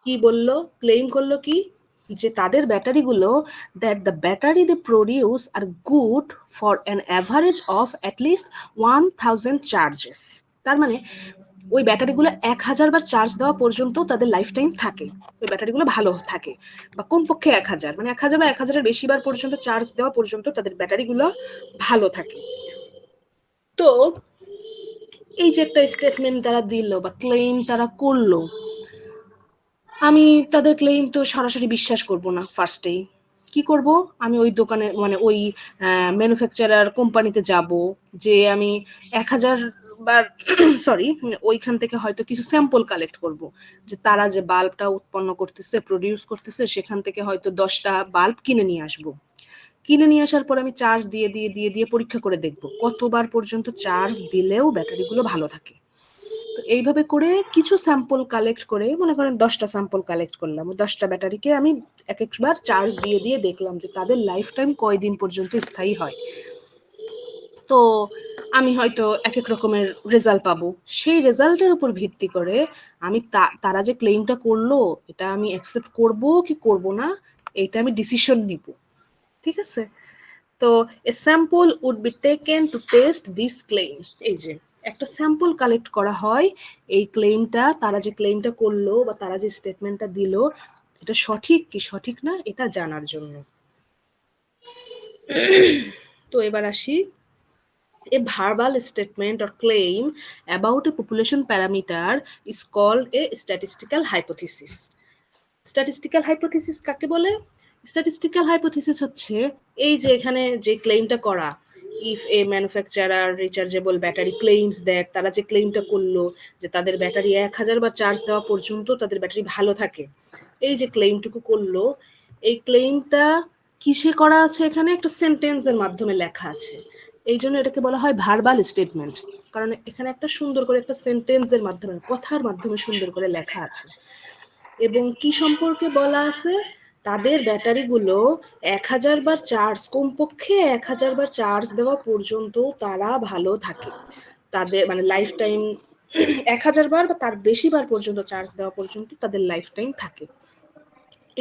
কি বললো, ক্লেম করলো কি, যে তাদের ব্যাটারিগুলো, that the battery they produce are good for an average of at least 1000 charges. তার মানে ওই ব্যাটারিগুলো 1000 বার চার্জ দেওয়া পর্যন্ত তাদের লাইফ টাইম থাকে, ওই ব্যাটারিগুলো ভালো থাকে, বা কমপক্ষে 1000, মানে 1000 বা 1000-এর বেশি বার পর্যন্ত চার্জ দেওয়া পর্যন্ত তাদের ব্যাটারিগুলো ভালো থাকে। তো এই যে একটা স্টেটমেন্ট তারা দিল বা ক্লেম তারা করলো, আমি তাদের ক্লেম তো সরাসরি বিশ্বাস করব না। ফার্স্টেই কি করব, আমি ওই দোকানে মানে ওই ম্যানুফ্যাকচারার কোম্পানিতে যাব, যে আমি 1000 বার সরি ওইখান থেকে হয়তো কিছু স্যাম্পল কালেক্ট করব, যে তারা যে বাল্বটা উৎপন্ন করতেছে, প্রডিউস করতেছে, সেখান থেকে হয়তো 10টা বাল্ব কিনে নিয়ে আসবো। কিনে নিয়ে আসার পর আমি চার্জ দিয়ে দিয়ে দিয়ে দিয়ে পরীক্ষা করে দেখব কতবার পর্যন্ত চার্জ দিলেও ব্যাটারিগুলো ভালো থাকে। তো এইভাবে করে কিছু স্যাম্পল কালেক্ট করে, মনে করেন 10টা স্যাম্পল কালেক্ট করলাম, 10টা ব্যাটারিকে আমি এক একবার চার্জ দিয়ে দিয়ে দেখলাম যে তাদের লাইফ টাইম কয়দিন পর্যন্ত স্থায়ী হয়। তো আমি হয়তো এক এক রকমের রেজাল্ট পাবো। সেই রেজাল্টের উপর ভিত্তি করে আমি তারা যে ক্লেমটা করলো এটা আমি অ্যাকসেপ্ট করব কি করব না, এইটা আমি ডিসিশন নিব। ঠিক আছে? তো a sample would be taken to test this claim. এই যে একটা স্যাম্পল কালেক্ট করা হয় এই ক্লেমটা, তারা যে ক্লেমটা করলো বা তারা যে স্টেটমেন্টটা দিল এটা সঠিক কি সঠিক না এটা জানার জন্য। তো এবার আসি, a verbal statement or claim about a population parameter is called a statistical hypothesis. Statistical hypothesis কাকে বলে? স্ট্যাটিস্টিক্যাল হাইপোথিসিস হচ্ছে এই যে এখানে যে ক্লেমটা করা, if A manufacturer rechargeable battery claims that, তারা যে ক্লেমটা করলো যে তাদের ব্যাটারি 1000 বার চার্জ দেওয়া পর্যন্ত তাদের ব্যাটারি ভালো থাকে, এই যে ক্লেমটুকু করলো, এই ক্লেমটা কিসে করা আছে, এখানে একটা সেন্টেন্সের মাধ্যমে লেখা আছে, এই জন্য এটাকে বলা হয় ভার্বাল স্টেটমেন্ট। কারণ এখানে একটা সুন্দর করে একটা সেন্টেন্সের মাধ্যমে, কথার মাধ্যমে সুন্দর করে লেখা আছে। এবং কি সম্পর্কে বলা আছে, তাদের ব্যাটারিগুলো 1000 বার চার্জ, কমপক্ষে 1000 বার চার্জ দেওয়া পর্যন্ত তারা ভালো থাকে, তাদের মানে লাইফ টাইম 1000 বার বা তার বেশি বার পর্যন্ত চার্জ দেওয়া পর্যন্ত তাদের লাইফ টাইম থাকে।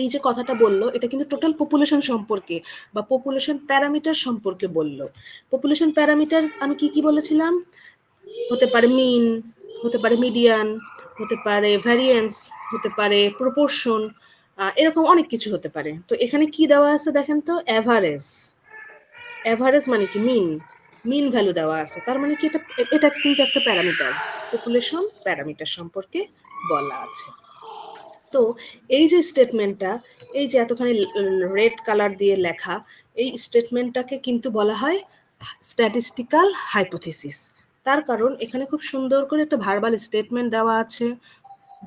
এই যে কথাটা বললো এটা কিন্তু টোটাল পপুলেশন সম্পর্কে বা পপুলেশন প্যারামিটার সম্পর্কে বললো। পপুলেশন প্যারামিটার আমি কি কি বলেছিলাম, হতে পারে মিন, হতে পারে মিডিয়ান, হতে পারে ভ্যারিয়েন্স, হতে পারে প্রপোর্শন, এরকম অনেক কিছু হতে পারে। তো এখানে কি দেওয়া আছে দেখেন তো, অ্যাভারেজ। অ্যাভারেজ মানে কি মিন, মিন ভ্যালু দেওয়া আছে, তার মানে কি এটা এটা কিন্তু একটা প্যারামিটার, পপুলেশন প্যারামিটার সম্পর্কে বলা আছে। তো এই যে স্টেটমেন্টটা, এই যে এতখানি রেড কালার দিয়ে লেখা, এই স্টেটমেন্টটাকে কিন্তু বলা হয় স্ট্যাটিস্টিক্যাল হাইপোথিসিস। তার কারণ এখানে খুব সুন্দর করে একটা ভার্বাল স্টেটমেন্ট দেওয়া আছে,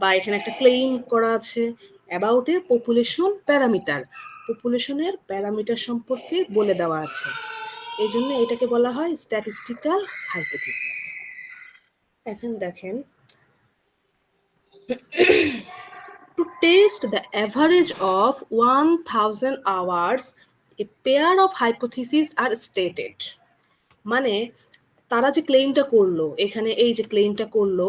বা এখানে একটা ক্লেইম করা আছে অ্যাবাউট এ পপুলেশন প্যারামিটার, পপুলেশনের প্যারামিটার সম্পর্কে বলে দেওয়া আছে, এই জন্য এটাকে বলা হয় স্ট্যাটিস্টিক্যাল হাইপোথিসিস। এখন দেখেন, to test the average of 1000 hours, a pair of hypotheses are stated. মানে তারা যে ক্লেইমটা করলো, এখানে এই যে ক্লেইমটা করলো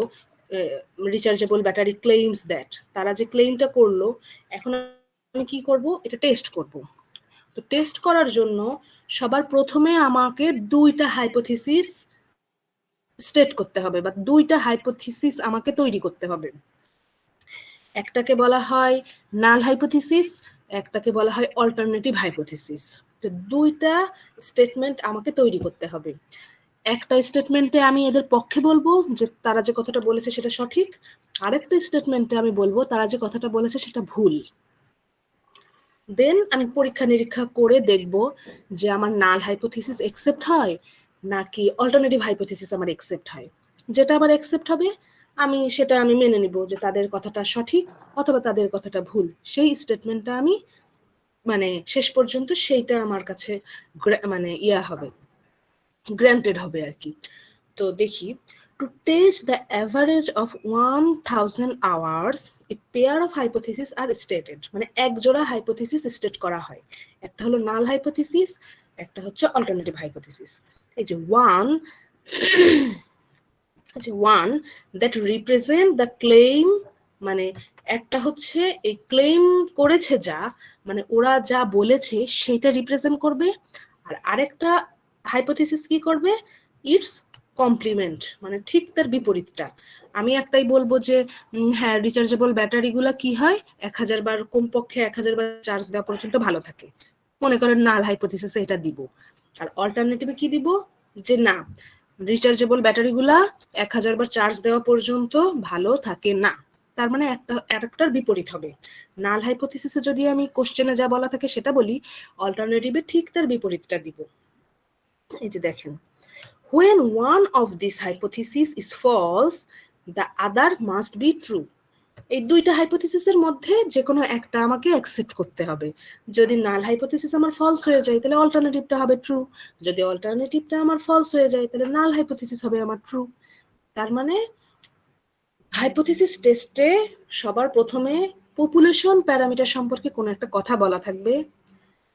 রিচার্জেবল ব্যাটারি ক্লেইমস দ্যাট, তারা যে ক্লেইমটা করলো, এখন আমি কি করব, এটা টেস্ট করব। তো টেস্ট করার জন্য সবার প্রথমে আমাকে দুইটা হাইপোথিসিস স্টেট করতে হবে, বা দুইটা হাইপোথিসিস আমাকে তৈরি করতে হবে। একটাকে বলা হয় নাল হাইপোথিসিস, একটাকে বলা হয় অল্টারনেটিভ হাইপোথিসিস। তো দুইটা স্টেটমেন্ট আমাকে তৈরি করতে হবে। একটা স্টেটমেন্টে আমি এদের পক্ষে বলবো যে তারা যে কথাটা বলেছে সেটা সঠিক, আরেকটা স্টেটমেন্টে আমি বলবো তারা যে কথাটা বলেছে সেটা ভুল। দেন আমি পরীক্ষা নিরীক্ষা করে দেখব যে আমার নাল হাইপোথিসিস একসেপ্ট হয় নাকি অল্টারনেটিভ হাইপোথিসিস আমার একসেপ্ট হয়। যেটা আমার একসেপ্ট হবে সেটা আমি মেনে নিব যে তাদের কথাটা সঠিক অথবা তাদের কথাটা ভুল। সেই স্টেটমেন্টটা আমি মানে শেষ পর্যন্ত সেইটা আমার কাছে মানে হবে, গ্র্যান্টেড হবে আর কি। তো দেখি, to test the average of 1000 hours, a pair of hypotheses are stated. মানে এক জোড়া হাইপোথিসিস স্টেট করা হয়, একটা হলো নাল হাইপোথিসিস, একটা হচ্ছে অল্টারনেটিভ হাইপোথিসিস। এই যে one that represent the claim মানে একটা হচ্ছে এই ক্লেম করেছে যা, মানে ওরা যা বলেছে সেটা রিপ্রেজেন্ট করবে, আর আরেকটা হাইপোথিসিস কি করবে, ইটস কমপ্লিমেন্ট, মানে ঠিক তার বিপরীতটা। আমি একটাই বলবো যে হ্যাঁ রিচার্জেবল ব্যাটারিগুলো কি হয় 1000 বার, কমপক্ষে 1000 বার চার্জ দেওয়া পর্যন্ত ভালো থাকে, মনে করেন নাল হাইপোথিসিসে এটা দিব। আর অল্টারনেটিভে কি দিব, যে না রিচার্জেবল ব্যাটারিগুলা 1000 বার চার্জ দেওয়া পর্যন্ত ভালো থাকে না। তার মানে একটার বিপরীত হবে। নাল হাইপোথিসিসে যদি আমি কোশ্চেনে যা বলা থাকে সেটা বলি, অল্টারনেটিভে ঠিক তার বিপরীতটা দিব। এই যে দেখেন, when one of these hypotheses is false, the other must be true. এই দুইটা হাইপোথিসিসের মধ্যে যে কোনো একটা আমাকে অ্যাকসেপ্ট করতে হবে। যদি নাল হাইপোথিসিস আমার ফলস হয়ে যায় তাহলে অল্টারনেটিভটা হবে ট্রু, যদি অল্টারনেটিভটা আমার ফলস হয়ে যায় তাহলে নাল হাইপোথিসিস হবে আমার ট্রু। তার মানে হাইপোথিসিস টেস্টে সবার প্রথমে পপুলেশন প্যারামিটার সম্পর্কে কোনো একটা কথা বলা থাকবে,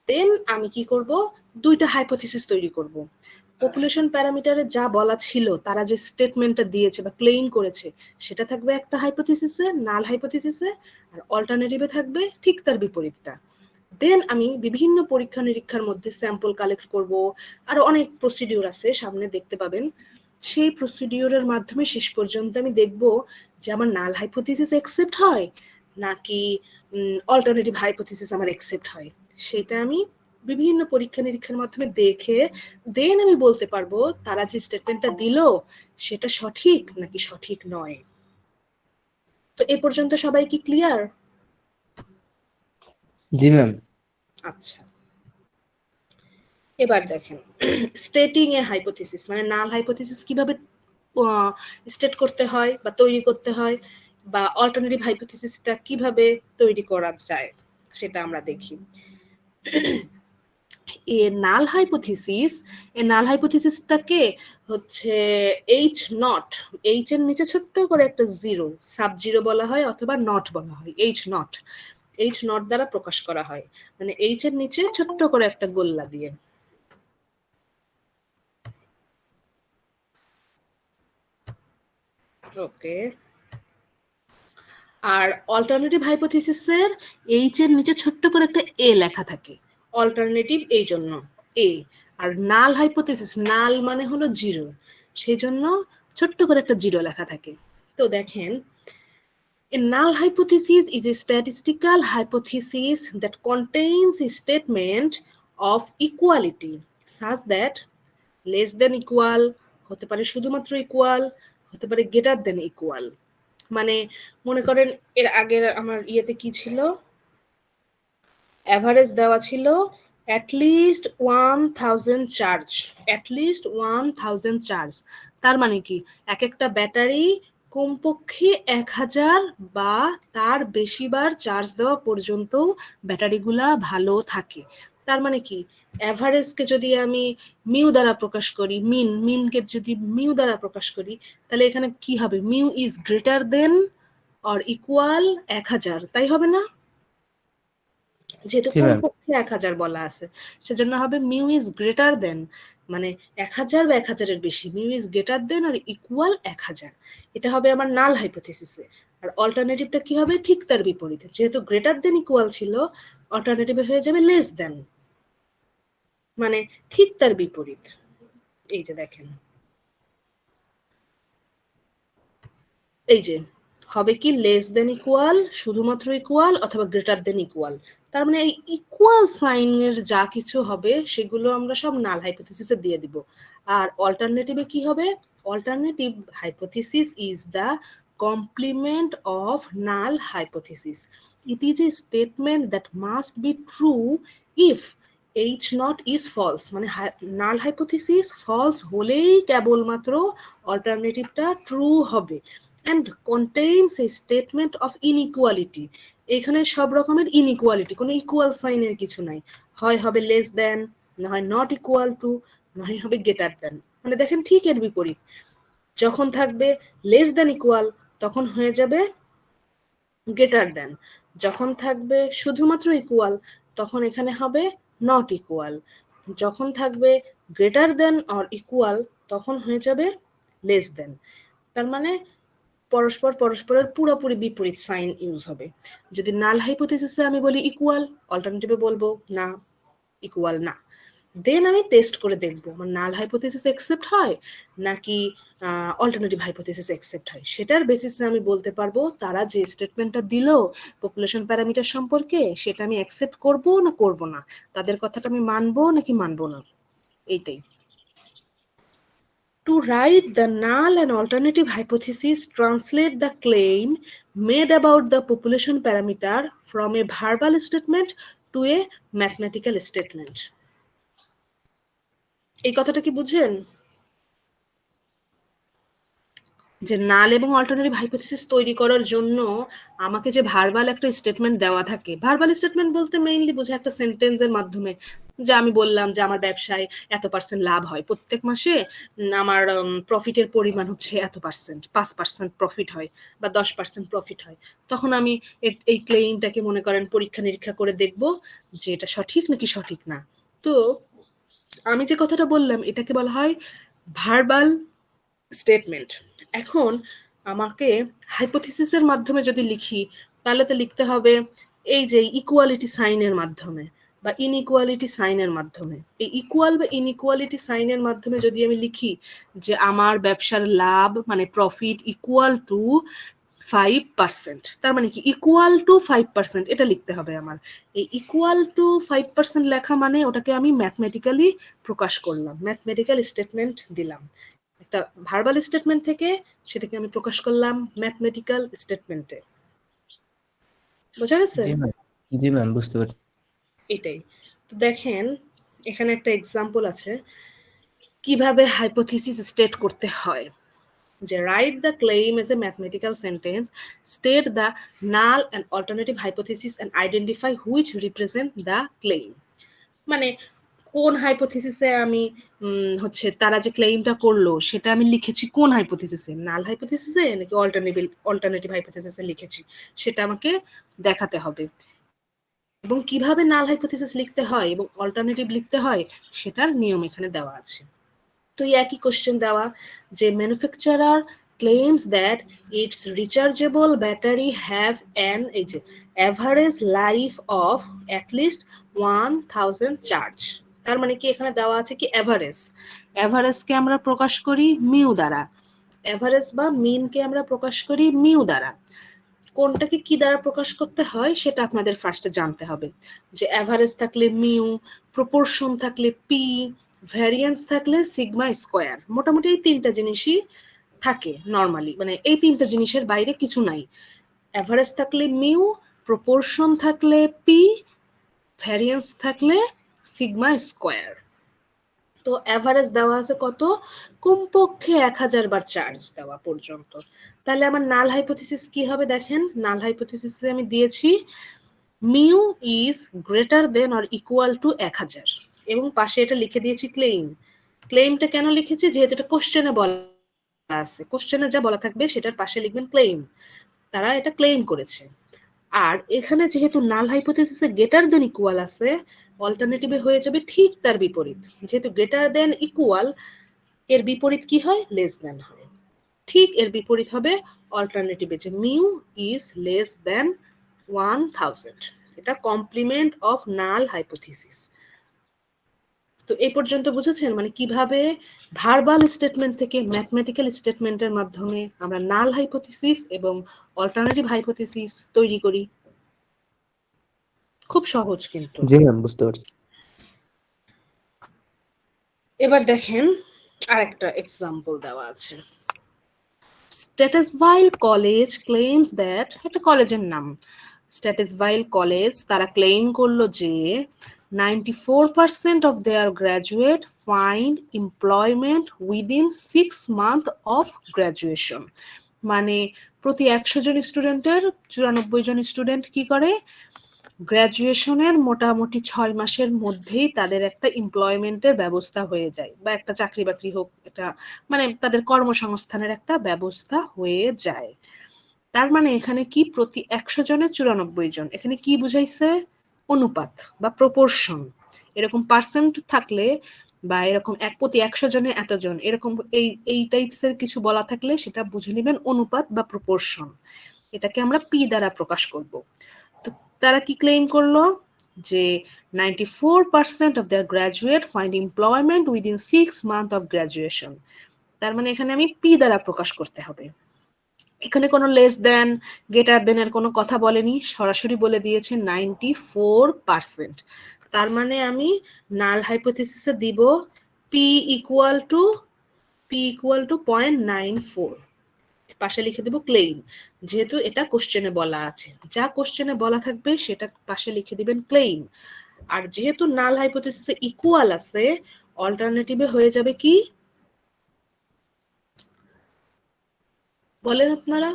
দেন আমি কি করব, দুইটা হাইপোথিসিস তৈরি করব। পপুলেশন প্যারামিটারে যা বলা ছিল, তারা যে স্টেটমেন্টটা দিয়েছে বা ক্লেইম করেছে সেটা থাকবে একটা হাইপোথিসিসে, নাল হাইপোথিসিসে, আর অল্টারনেটিভে থাকবে ঠিক তার বিপরীতটা। দেন আমি বিভিন্ন পরীক্ষা নিরীক্ষার মধ্যে স্যাম্পল কালেক্ট করব, আর অনেক প্রসিডিউর আছে সামনে দেখতে পাবেন। সেই প্রসিডিউরের মাধ্যমে শেষ পর্যন্ত আমি দেখব যে আমার নাল হাইপোথিসিস অ্যাকসেপ্ট হয় নাকি অল্টারনেটিভ হাইপোথিসিস আমার অ্যাকসেপ্ট হয়। সেটা আমি বিভিন্ন পরীক্ষা নিরীক্ষার মাধ্যমে দেখে দেন আমি বলতে পারবো তারা যে স্টেটমেন্টটা দিল সেটা সঠিক নাকি সঠিক নয়। তো এ পর্যন্ত সবাই কি ক্লিয়ার? জি ম্যাম। আচ্ছা, এবার দেখেন স্টেটিং এ হাইপোথিসিস, মানে নাল হাইপোথিসিস কিভাবে স্টেট করতে হয় বা তৈরি করতে হয়, বা অল্টারনেটিভ হাইপোথিসিসটা কিভাবে তৈরি করা যায় সেটা আমরা দেখি। এ নাল হাইপোথিসিস, এ নাল হাইপোথিসিসটাকে হচ্ছে এইচ নট, এইচ এর নিচে ছোট্ট করে একটা জিরো, সাব জিরো বলা হয় অথবা নট বলা হয়, এইচ নট, এইচ নট দ্বারা প্রকাশ করা হয়, মানে এইচ এর নিচে ছোট্ট করে একটা গোল্লা দিয়ে। ওকে, আর অল্টারনেটিভ হাইপোথিসিসের এইচ এর নিচে ছোট্ট করে একটা এ লেখা থাকে, অল্টারনেটিভ এই জন্য এ। আর নাল হাইপোথিসিস, নাল মানে হলো জিরো, সেই জন্য ছোট্ট করে একটা জিরো লেখা থাকে। তো দেখেন, a null hypothesis is a statistical hypothesis that contains a statement of equality such that less than equal, হতে পারে শুধুমাত্র ইকুয়াল, হতে পারে গ্রেটার দেন ইকুয়াল। মানে মনে করেন এর আগের আমার ইয়েতে কি ছিল, অ্যাভারেজ দেওয়া ছিল অ্যাটলিস্ট 1000 চার্জ, অ্যাটলিস্ট 1000 চার্জ। তার মানে কি এক একটা ব্যাটারি কমপক্ষে 1000 বা তার বেশি বার চার্জ দেওয়া পর্যন্ত ব্যাটারিগুলা ভালো থাকে। তার মানে কি অ্যাভারেজকে যদি আমি মিউ দ্বারা প্রকাশ করি, মিনকে যদি মিউ দ্বারা প্রকাশ করি, তাহলে এখানে কি হবে, mu is greater then or equal 1000, তাই হবে না? যেহেতু জি ম্যাম। কমপক্ষে 1000 বলা আছে, সেজন্য হবে মিউ ইজ গ্রেটার দেন, মানে 1000 বা 1000-এর বেশি, মিউ ইজ গ্রেটার দেন আর ইকুয়াল 1000। এটা হবে আমার নাল হাইপোথিসিসে। আর অল্টারনেটিভটা কি হবে, ঠিক তার বিপরীতে, যেহেতু গ্রেটার দেন ইকুয়াল ছিল, অল্টারনেটিভে হয়ে যাবে লেস দেন, মানে ঠিক তার বিপরীত। এই যে দেখেন, এই যে হবে কি লেস দেন ইকুয়াল, শুধুমাত্র ইকুয়াল অথবা গ্রেটার দেন ইকুয়াল। তার মানে এই ইকুয়াল সাইনের যা কিছু হবে সেগুলো আমরা সব নাল হাইপোথিসিসে দিয়ে দিব। আর অল্টারনেটিভে কি হবে, alternative hypothesis is the complement of null hypothesis. It is a statement that must be true if H not is false, মানে নাল হাইপোথিসিস ফলস হলেই কেবলমাত্র অল্টারনেটিভটা ট্রু হবে, and contains a statement of inequality. এখানে সব রকমের ইনইকুয়ালিটি, কোনো equal সাইনের কিছু নাই, হয় হবে লেস দেন, না হয় নট ইকুয়াল টু, না হয় হবে গ্রেটার দেন। মানে দেখেন ঠিক এর বিপরীত, যখন থাকবে লেস দেন ইকুয়াল তখন হয়ে যাবে গ্রেটার দেন, যখন থাকবে শুধুমাত্র ইকুয়াল তখন এখানে হবে নট ইকুয়াল, যখন থাকবে গ্রেটার দেন অর ইকুয়াল তখন হয়ে যাবে লেস দেন। তার মানে পরস্পরের পুরোপুরি বিপরীত সাইন ইউজ হবে। যদি নাল হাইপোথিসিসে আমি বলি ইকুয়াল, অল্টারনেটিভে বলবো না, ইকুয়াল না। দেন আমি টেস্ট করে দেখবো আমার নাল হাইপোথিসিস অ্যাকসেপ্ট হয় নাকি অল্টারনেটিভ হাইপোথিসিস অ্যাকসেপ্ট হয়। সেটার বেসিসে আমি বলতে পারবো তারা যে স্টেটমেন্টটা দিল পপুলেশন প্যারামিটার সম্পর্কে সেটা আমি অ্যাকসেপ্ট করবো না করবো না, তাদের কথাটা আমি মানবো নাকি মানবো না, এইটাই। To write the null and alternative hypothesis, translate the claim made about the population parameter from a verbal statement to a mathematical statement. এই কথাটা কি বুঝেন? যে নাল এবং অল্টারনেটিভ হাইপোথিসিস তৈরি করার জন্য আমাকে যে ভার্বাল একটা স্টেটমেন্ট দেওয়া থাকে, ভার্বাল স্টেটমেন্ট বলতে মেইনলি বোঝায় একটা সেন্টেন্সের মাধ্যমে, যে আমি বললাম যে আমার ব্যবসায় এত% লাভ হয় প্রত্যেক মাসে, আমার প্রফিটের পরিমাণ হচ্ছে এত%, 5% প্রফিট হয় বা 10% প্রফিট হয়, তখন আমি এই ক্লেইমটাকে মনে করেন পরীক্ষা নিরীক্ষা করে দেখব যে এটা সঠিক নাকি সঠিক না। তো আমি যে কথাটা বললাম এটাকে বলা হয় ভার্বাল স্টেটমেন্ট। এখন আমাকে হাইপোথিসিসের মাধ্যমে যদি লিখি তাহলে তো লিখতে হবে এই যে ইকুয়ালিটি সাইনের মাধ্যমে বা ইনইকুয়ালিটি সাইনের মাধ্যমে। এই ইকুয়াল বা ইনইকুয়ালিটি সাইনের মাধ্যমে যদি আমি লিখি যে আমার ব্যবসার লাভ মানে প্রফিট ইকুয়াল টু 5%, তার মানে কি ইকুয়াল টু 5%, এটা লিখতে হবে আমার। এই ইকুয়াল টু 5% লেখা মানে ওটাকে আমি ম্যাথমেটিক্যালি প্রকাশ করলাম, ম্যাথমেটিক্যাল স্টেটমেন্ট দিলাম। একটা ভার্বাল স্টেটমেন্ট থেকে সেটাকে আমি প্রকাশ করলাম ম্যাথমেটিক্যাল স্টেটমেন্টে। বোঝা গেছে? জি ম্যাম, বুঝতে পারছি। এটাই। তো দেখেন এখানে একটা এক্সাম্পল আছে কিভাবে হাইপোথিসিস স্টেট করতে হয়। যে write the claim as a mathematical sentence, state the null and alternative hypothesis and identify which represent the claim. মানে কোন হাইপোথিসিসে আমি হচ্ছে তারা যে ক্লেইমটা করলো সেটা আমি লিখেছি কোন হাইপোথিসিসে, নাল হাইপোথিসিসে নাকি অল্টারনেটিভ হাইপোথিসিসে লিখেছি সেটা আমাকে দেখাতে হবে। এবং কিভাবে নাল হাইপোথিসিস লিখতে হয় এবং অল্টারনেটিভ লিখতে হয় সেটার নিয়ম এখানে দেওয়া আছে। তো এই একই কোশ্চেন দেওয়া যে manufacturer claims that its rechargeable battery have an average life of at least 1000 charge। তার মানে কি এখানে দেওয়া আছে কি এভারেজ, এভারেজকে আমরা প্রকাশ করি মিউ দ্বারা, এভারেজ বা মিনকে আমরা প্রকাশ করি মিউ দ্বারা। কোনটাকে কি দ্বারা প্রকাশ করতে হয় সেটা আপনাদের ফার্স্টে জানতে হবে। যে এভারেজ থাকলে মিউ, প্রপোর্শন থাকলে পি, ভ্যারিয়েন্স থাকলে সিগমা স্কোয়ার। মোটামুটি এই তিনটা জিনিসই থাকে নর্মালি, মানে এই তিনটা জিনিসের বাইরে কিছু নাই। এভারেজ থাকলে মিউ, প্রপোর্শন থাকলে পি, ভ্যারিয়েন্স থাকলে সিগমা স্কোয়ার। তো এভারেজ দেওয়া আছে কত, কমপক্ষে 1000 বার চার্জ দেওয়া পর্যন্ত। তাহলে আমার নাল হাইপোথিসিস কি হবে দেখেন, নাল হাইপোথিসিসে আমি দিয়েছি mu is greater then or equal to 1000 এবং পাশে এটা লিখে দিয়েছি ক্লেইম। ক্লেইমটা কেন লিখেছি, যেহেতু এটা কোশ্চেনে বলা আছে, কোশ্চেনে যা বলা থাকবে সেটার পাশে লিখবেন ক্লেইম, তারা এটা ক্লেইম করেছে। আর এখানে যেহেতু নাল হাইপোথিসিসে গ্রেটার দেন ইকুয়াল আছে, অল্টারনেটিভে হয়ে যাবে ঠিক তার বিপরীত। যেহেতু গ্রেটার দেন ইকুয়াল এর বিপরীত কি হয়, লেস দেন হয়। ঠিক এর বিপরীত হবে অল্টারনেটিভে যে মিউ ইজ লেস দেন 1000। এটা কমপ্লিমেন্ট অফ নাল হাইপোথিসিস। তো এই পর্যন্ত বুঝেছেন মানে কিভাবে ভার্বাল স্টেটমেন্ট থেকে ম্যাথমেটিক্যাল স্টেটমেন্টের মাধ্যমে আমরা নাল হাইপোথিসিস এবং অল্টারনেটিভ হাইপোথিসিস তৈরি করি। খুব সহজ কিন্তু। জি ম্যাম, বুঝতে পারছি। এবার দেখেন আরেকটা এক্সাম্পল দেওয়া আছে। স্ট্যাটাসভাইল কলেজ ক্লেইমস দ্যাট, একটা কলেজের নাম স্ট্যাটাসভাইল কলেজ, তারা ক্লেইম করলো যে 94% of their graduate find employment within 6 months of graduation। মানে প্রতি 100 জন স্টুডেন্টের 94 জন স্টুডেন্ট কি করে, গ্র্যাজুয়েশনের মোটামুটি 6 মাসের মধ্যেই তাদের একটা এমপ্লয়মেন্টের ব্যবস্থা হয়ে যায়, বা একটা চাকরি বাকরি হোক, এটা মানে তাদের কর্মসংস্থানের একটা ব্যবস্থা হয়ে যায়। তার মানে এখানে কি প্রতি 100 জনের 94 জন, এখানে কি বুঝাইছে, অনুপাত বা প্রপোর্শন। এরকম পার্সেন্ট থাকলে বা এরকম 1/100 জনে এতজন, এরকম এই টাইপসের কিছু বলা থাকলে সেটা বুঝে নেবেন অনুপাত বা প্রপোর্শন। এটাকে আমরা পি দ্বারা প্রকাশ করব। তো তারা কি ক্লেম করলো যে 94% of their graduate find employment within 6 months of graduation। তার মানে এখানে আমি পি দ্বারা প্রকাশ করতে হবে। এখানে কোনো লেস দেন গ্রেটার দেন এর কোনো কথা বলেনি, সরাসরি বলে দিয়েছে 94%। তার মানে আমি নাল হাইপোথিসিসে দিব পি ইকুয়াল টু 0.94, পাশে লিখে দেব ক্লেইম, যেহেতু এটা কোশ্চেনে বলা আছে, যা কোশ্চেনে বলা থাকবে সেটা পাশে লিখে দিবেন ক্লেইম। আর যেহেতু নাল হাইপোথিসিসে ইকুয়াল আছে, অল্টারনেটিভে হয়ে যাবে কি বলেন আপনারা?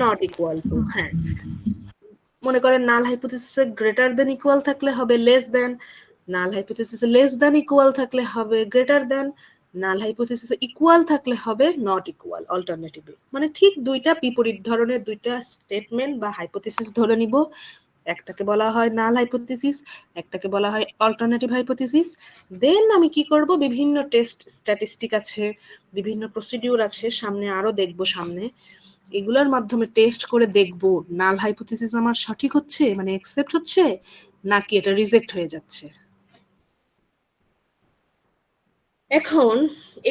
Not equal two. হ্যাঁ, মনে করেন নাল হাইপোথিসিসে গ্রেটার দেন ইকুয়াল থাকলে হবে লেস দেন, নাল হাইপোথিসিসে লেস দেন ইকুয়াল থাকলে হবে গ্রেটার দেন, নাল হাইপোথিসিসে ইকুয়াল থাকলে হবে নট ইকুয়াল অল্টারনেটিভে। মানে ঠিক দুইটা বিপরীত ধরনের দুইটা স্টেটমেন্ট বা হাইপোথিসিস ধরে নিব, একটাকে বলা হয় নাল হাইপোথিসিস, একটাকে বলা হয় অল্টারনেটিভ হাইপোথিসিস। দেন আমি কি করব, বিভিন্ন টেস্ট স্ট্যাটিস্টিক আছে, বিভিন্ন প্রসিডিউর আছে, সামনে আরো দেখব সামনে, এগুলোর মাধ্যমে টেস্ট করে দেখব নাল হাইপোথিসিস আমার সঠিক হচ্ছে মানে অ্যাকসেপ্ট হচ্ছে নাকি এটা রিজেক্ট হয়ে যাচ্ছে। এখন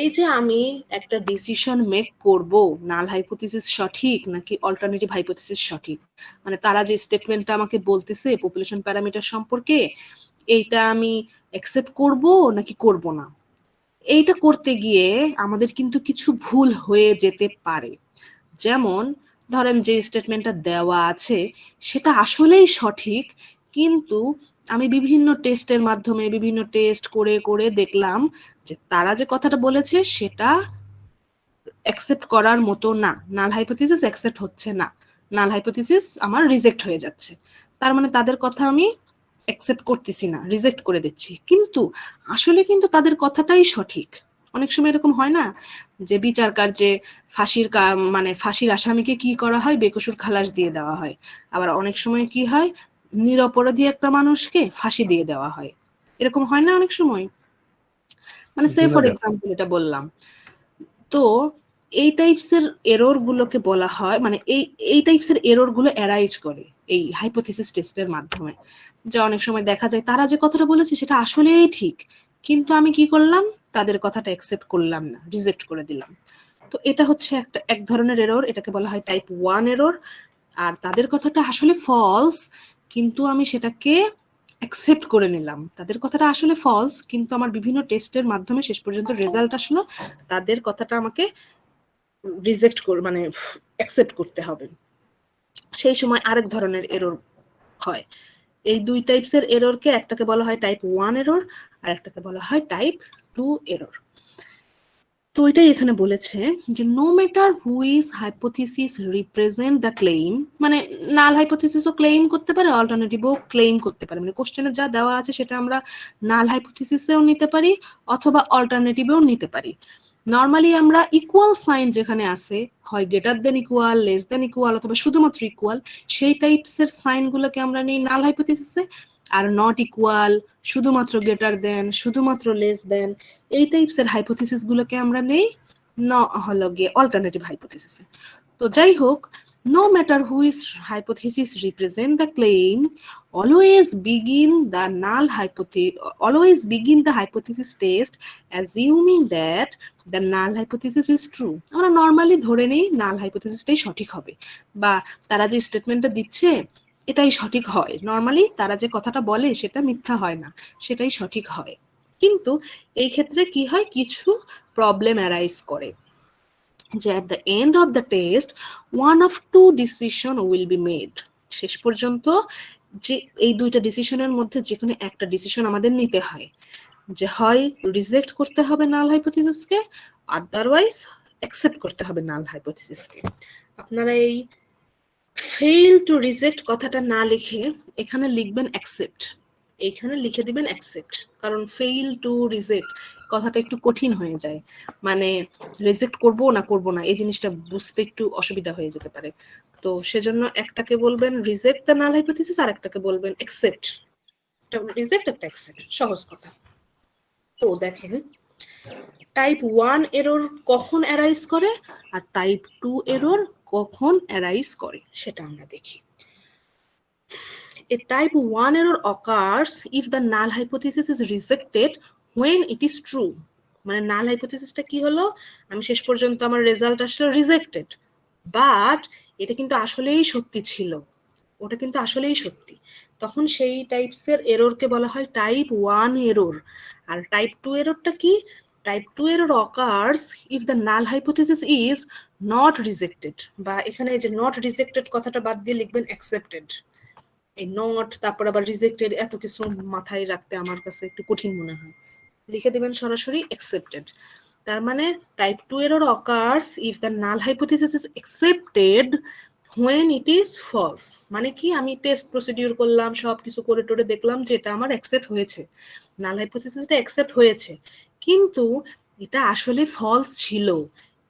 এই যে আমি একটা ডিসিশন মেক করব নাল হাইপোথিসিস সঠিক নাকি অল্টারনেটিভ হাইপোথিসিস সঠিক, মানে তারা যে স্টেটমেন্টটা আমাকে বলতেছে পপুলেশন প্যারামিটার সম্পর্কে, এইটা আমি অ্যাকসেপ্ট করব নাকি করব না, এইটা করতে গিয়ে আমাদের কিন্তু কিছু ভুল হয়ে যেতে পারে। যেমন ধরেন যে স্টেটমেন্টটা দেওয়া আছে সেটা আসলেই সঠিক, কিন্তু আমি বিভিন্ন টেস্টের মাধ্যমে বিভিন্ন টেস্ট করে করে দেখলাম যে তারা যে কথাটা বলেছে সেটা অ্যাকসেপ্ট করার মতো না, নাল হাইপোথিসিস অ্যাকসেপ্ট হচ্ছে না, নাল হাইপোথিসিস আমার রিজেক্ট হয়ে যাচ্ছে। তার মানে তাদের কথা আমি অ্যাকসেপ্ট করতেছি না, রিজেক্ট করে দিচ্ছি, কিন্তু আসলে কিন্তু তাদের কথাটাই সঠিক। অনেক সময় এরকম হয় না যে বিচার কার্যে মানে ফাঁসির আসামিকে কি করা হয়, বেকসুর খালাস দিয়ে দেওয়া হয়, আবার অনেক সময় কি হয় নিরপরাধী একটা মানুষকে ফাঁসি দিয়ে দেওয়া হয়, এরকম হয় না অনেক সময়, মানে সে ফর এক্সাম্পল এটা বললাম। তো এই টাইপসের এরর গুলোকে বলা হয়, মানে এই টাইপসের এরর গুলো অ্যারাইজ করে এই হাইপোথিসিস টেস্টের মাধ্যমে, যে অনেক সময় দেখা যায় তারা যে কথাটা বলেছে সেটা আসলেই ঠিক, কিন্তু আমি কি করলাম, তাদের কথাটা অ্যাকসেপ্ট করলাম না, রিজেক্ট করে দিলাম। তো এটা হচ্ছে এক ধরনের এরর, এটাকে বলা হয় টাইপ 1 এরর। আর তাদের কথাটা আসলে ফলস, কিন্তু আমি সেটাকে অ্যাকসেপ্ট করে নিলাম, তাদের কথাটা আসলে ফলস কিন্তু আমার বিভিন্ন টেস্টের মাধ্যমে শেষ পর্যন্ত রেজাল্ট আসলো তাদের কথাটা আমাকে রিজেক্ট মানে অ্যাকসেপ্ট করতে হবে। সেই সময় আরেক ধরনের এরর হয়। এই দুই টাইপসের এররকে একটাকে বলা হয় টাইপ 1 এরর আর একটাকে বলা হয় টাইপ 2 এরর। তো এটাই এখানে বলেছে যে no matter which hypothesis represent the claim, মানে নাল হাইপোথিসিসও ক্লেইম করতে পারে অল্টারনেটিভও ক্লেইম করতে পারে, মানে কোশ্চেনে যা দেওয়া আছে সেটা আমরা নাল হাইপোথিসিসেও নিতে পারি অথবা অল্টারনেটিভেও নিতে পারি। নর্মালি আমরা ইকুয়াল সাইন যেখানে আছে, হয় greater than equal, less than equal অথবা শুধুমাত্র ইকুয়াল, সেই টাইপসের সাইনগুলোকে আমরা নিই নাল হাইপোথিসিসে। আর নট ইকুয়াল, শুধুমাত্র গ্রেটার দেন, শুধুমাত্র লেস দেন, এই টাইপসের হাইপোথিসিস গুলোকে আমরা নেই হলো গিয়ে অল্টারনেটিভ হাইপোথিসিসে। তো যাই হোক, no matter which hypothesis represent the claim, always begin the hypothesis test assuming that the null hypothesis is true। আমরা নরমালি ধরে নেই নাল হাইপোথিসিসটাই সঠিক হবে, বা তারা যে স্টেটমেন্টটা দিচ্ছে এটাই সঠিক হয়, নরমালি তারা যে কথাটা বলে সেটা মিথ্যা হয় না, সেটাই সঠিক হয়। কিন্তু এই ক্ষেত্রে কি হয়, কিছু প্রবলেম অ্যারাইজ করে যে at the end of the test one of two decision will be made। শেষ পর্যন্ত যে এই দুইটা ডিসিশনের মধ্যে যে কোনো একটা ডিসিশন আমাদের নিতে হয়, যে হয় রিজেক্ট করতে হবে নাল হাইপোথিসিসকে, আদারওয়াইজ অ্যাকসেপ্ট করতে হবে নাল হাইপোথিসিসকে। আপনারা এই ফেইল টু রিজেক্ট কথাটা না লিখে এখানে লিখবেন অ্যাকসেপ্ট, এইখানে লিখে দিবেন অ্যাকসেপ্ট, কারণ ফেইল টু রিজেক্ট কথাটা একটু কঠিন হয়ে যায়, মানে রিজেক্ট করব না এই জিনিসটা বুঝতে একটু অসুবিধা হয়ে যেতে পারে। তো সেজন্য একটাকে বলবেন রিজেক্ট দ্য নাল হাইপোথিসিস আর একটাকে বলবেন অ্যাকসেপ্ট। একটা রিজেক্ট একটা অ্যাকসেপ্ট, সহজ কথা। তো দেখেন টাইপ 1 এরর কখন অ্যারাইজ করে আর টাইপ 2 এরর কখন অ্যারাইজ করে সেটা আমরা দেখি। A type 1 error occurs if the null hypothesis is rejected when it is true. মানে নাল হাইপোথিসিসটা কি হলো, আমি শেষ পর্যন্ত আমার রেজাল্ট আসলে রিজেক্টেড, বাট এটা কিন্তু আসলেই সত্যি ছিল, ওটা কিন্তু আসলেই সত্যি, তখন সেই টাইপসের এররকে বলা হয় টাইপ 1 এরর। আর টাইপ 2 এররটা কি, type 2 error occurs if the null hypothesis is not rejected, বা এখানে এই যে নট রিজেক্টেড কথাটা বাদ দিয়ে লিখবেন অ্যাকসেপ্টেড। এই নট তারপর আবার রিজেক্টেড এত কিছু মাথায় রাখতে আমার কাছে একটু কঠিন মনে হয়, লিখে দিবেন সরাসরি অ্যাকসেপ্টেড। তার মানে type 2 error occurs if the null hypothesis is accepted when it is false। মানে কি, আমি টেস্ট প্রসিডিউর করলাম, সব কিছু করে টোরে দেখলাম যে এটা আমার অ্যাকসেপ্ট হয়েছে, নাল হাইপোথিসিসটা অ্যাকসেপ্ট হয়েছে, কিন্তু এটা আসলে ফলস ছিল,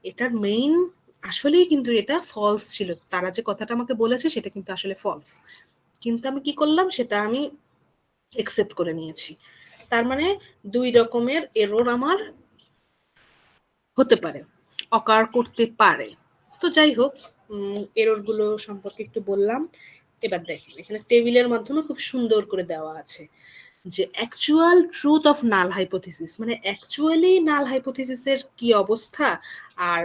এটার মেইন আসলেই কিন্তু এটা ফলস ছিল, তারা যে কথাটা আমাকে বলেছে সেটা কিন্তু আসলে ফলস, কিন্তু আমি কি করলাম সেটা আমি অ্যাকসেপ্ট করে নিয়েছি। তার মানে দুই রকমের এরর আমার হতে পারে, অকার করতে পারে। তো যাই হোক, এরর গুলো সম্পর্কে একটু বললাম। এবার দেখেন এখানে টেবিলের মাধ্যমে খুব সুন্দর করে দেওয়া আছে যে actual truth of null hypothesis, মানে অ্যাকচুয়ালি নাল হাইপোথিসিসের কি অবস্থা, আর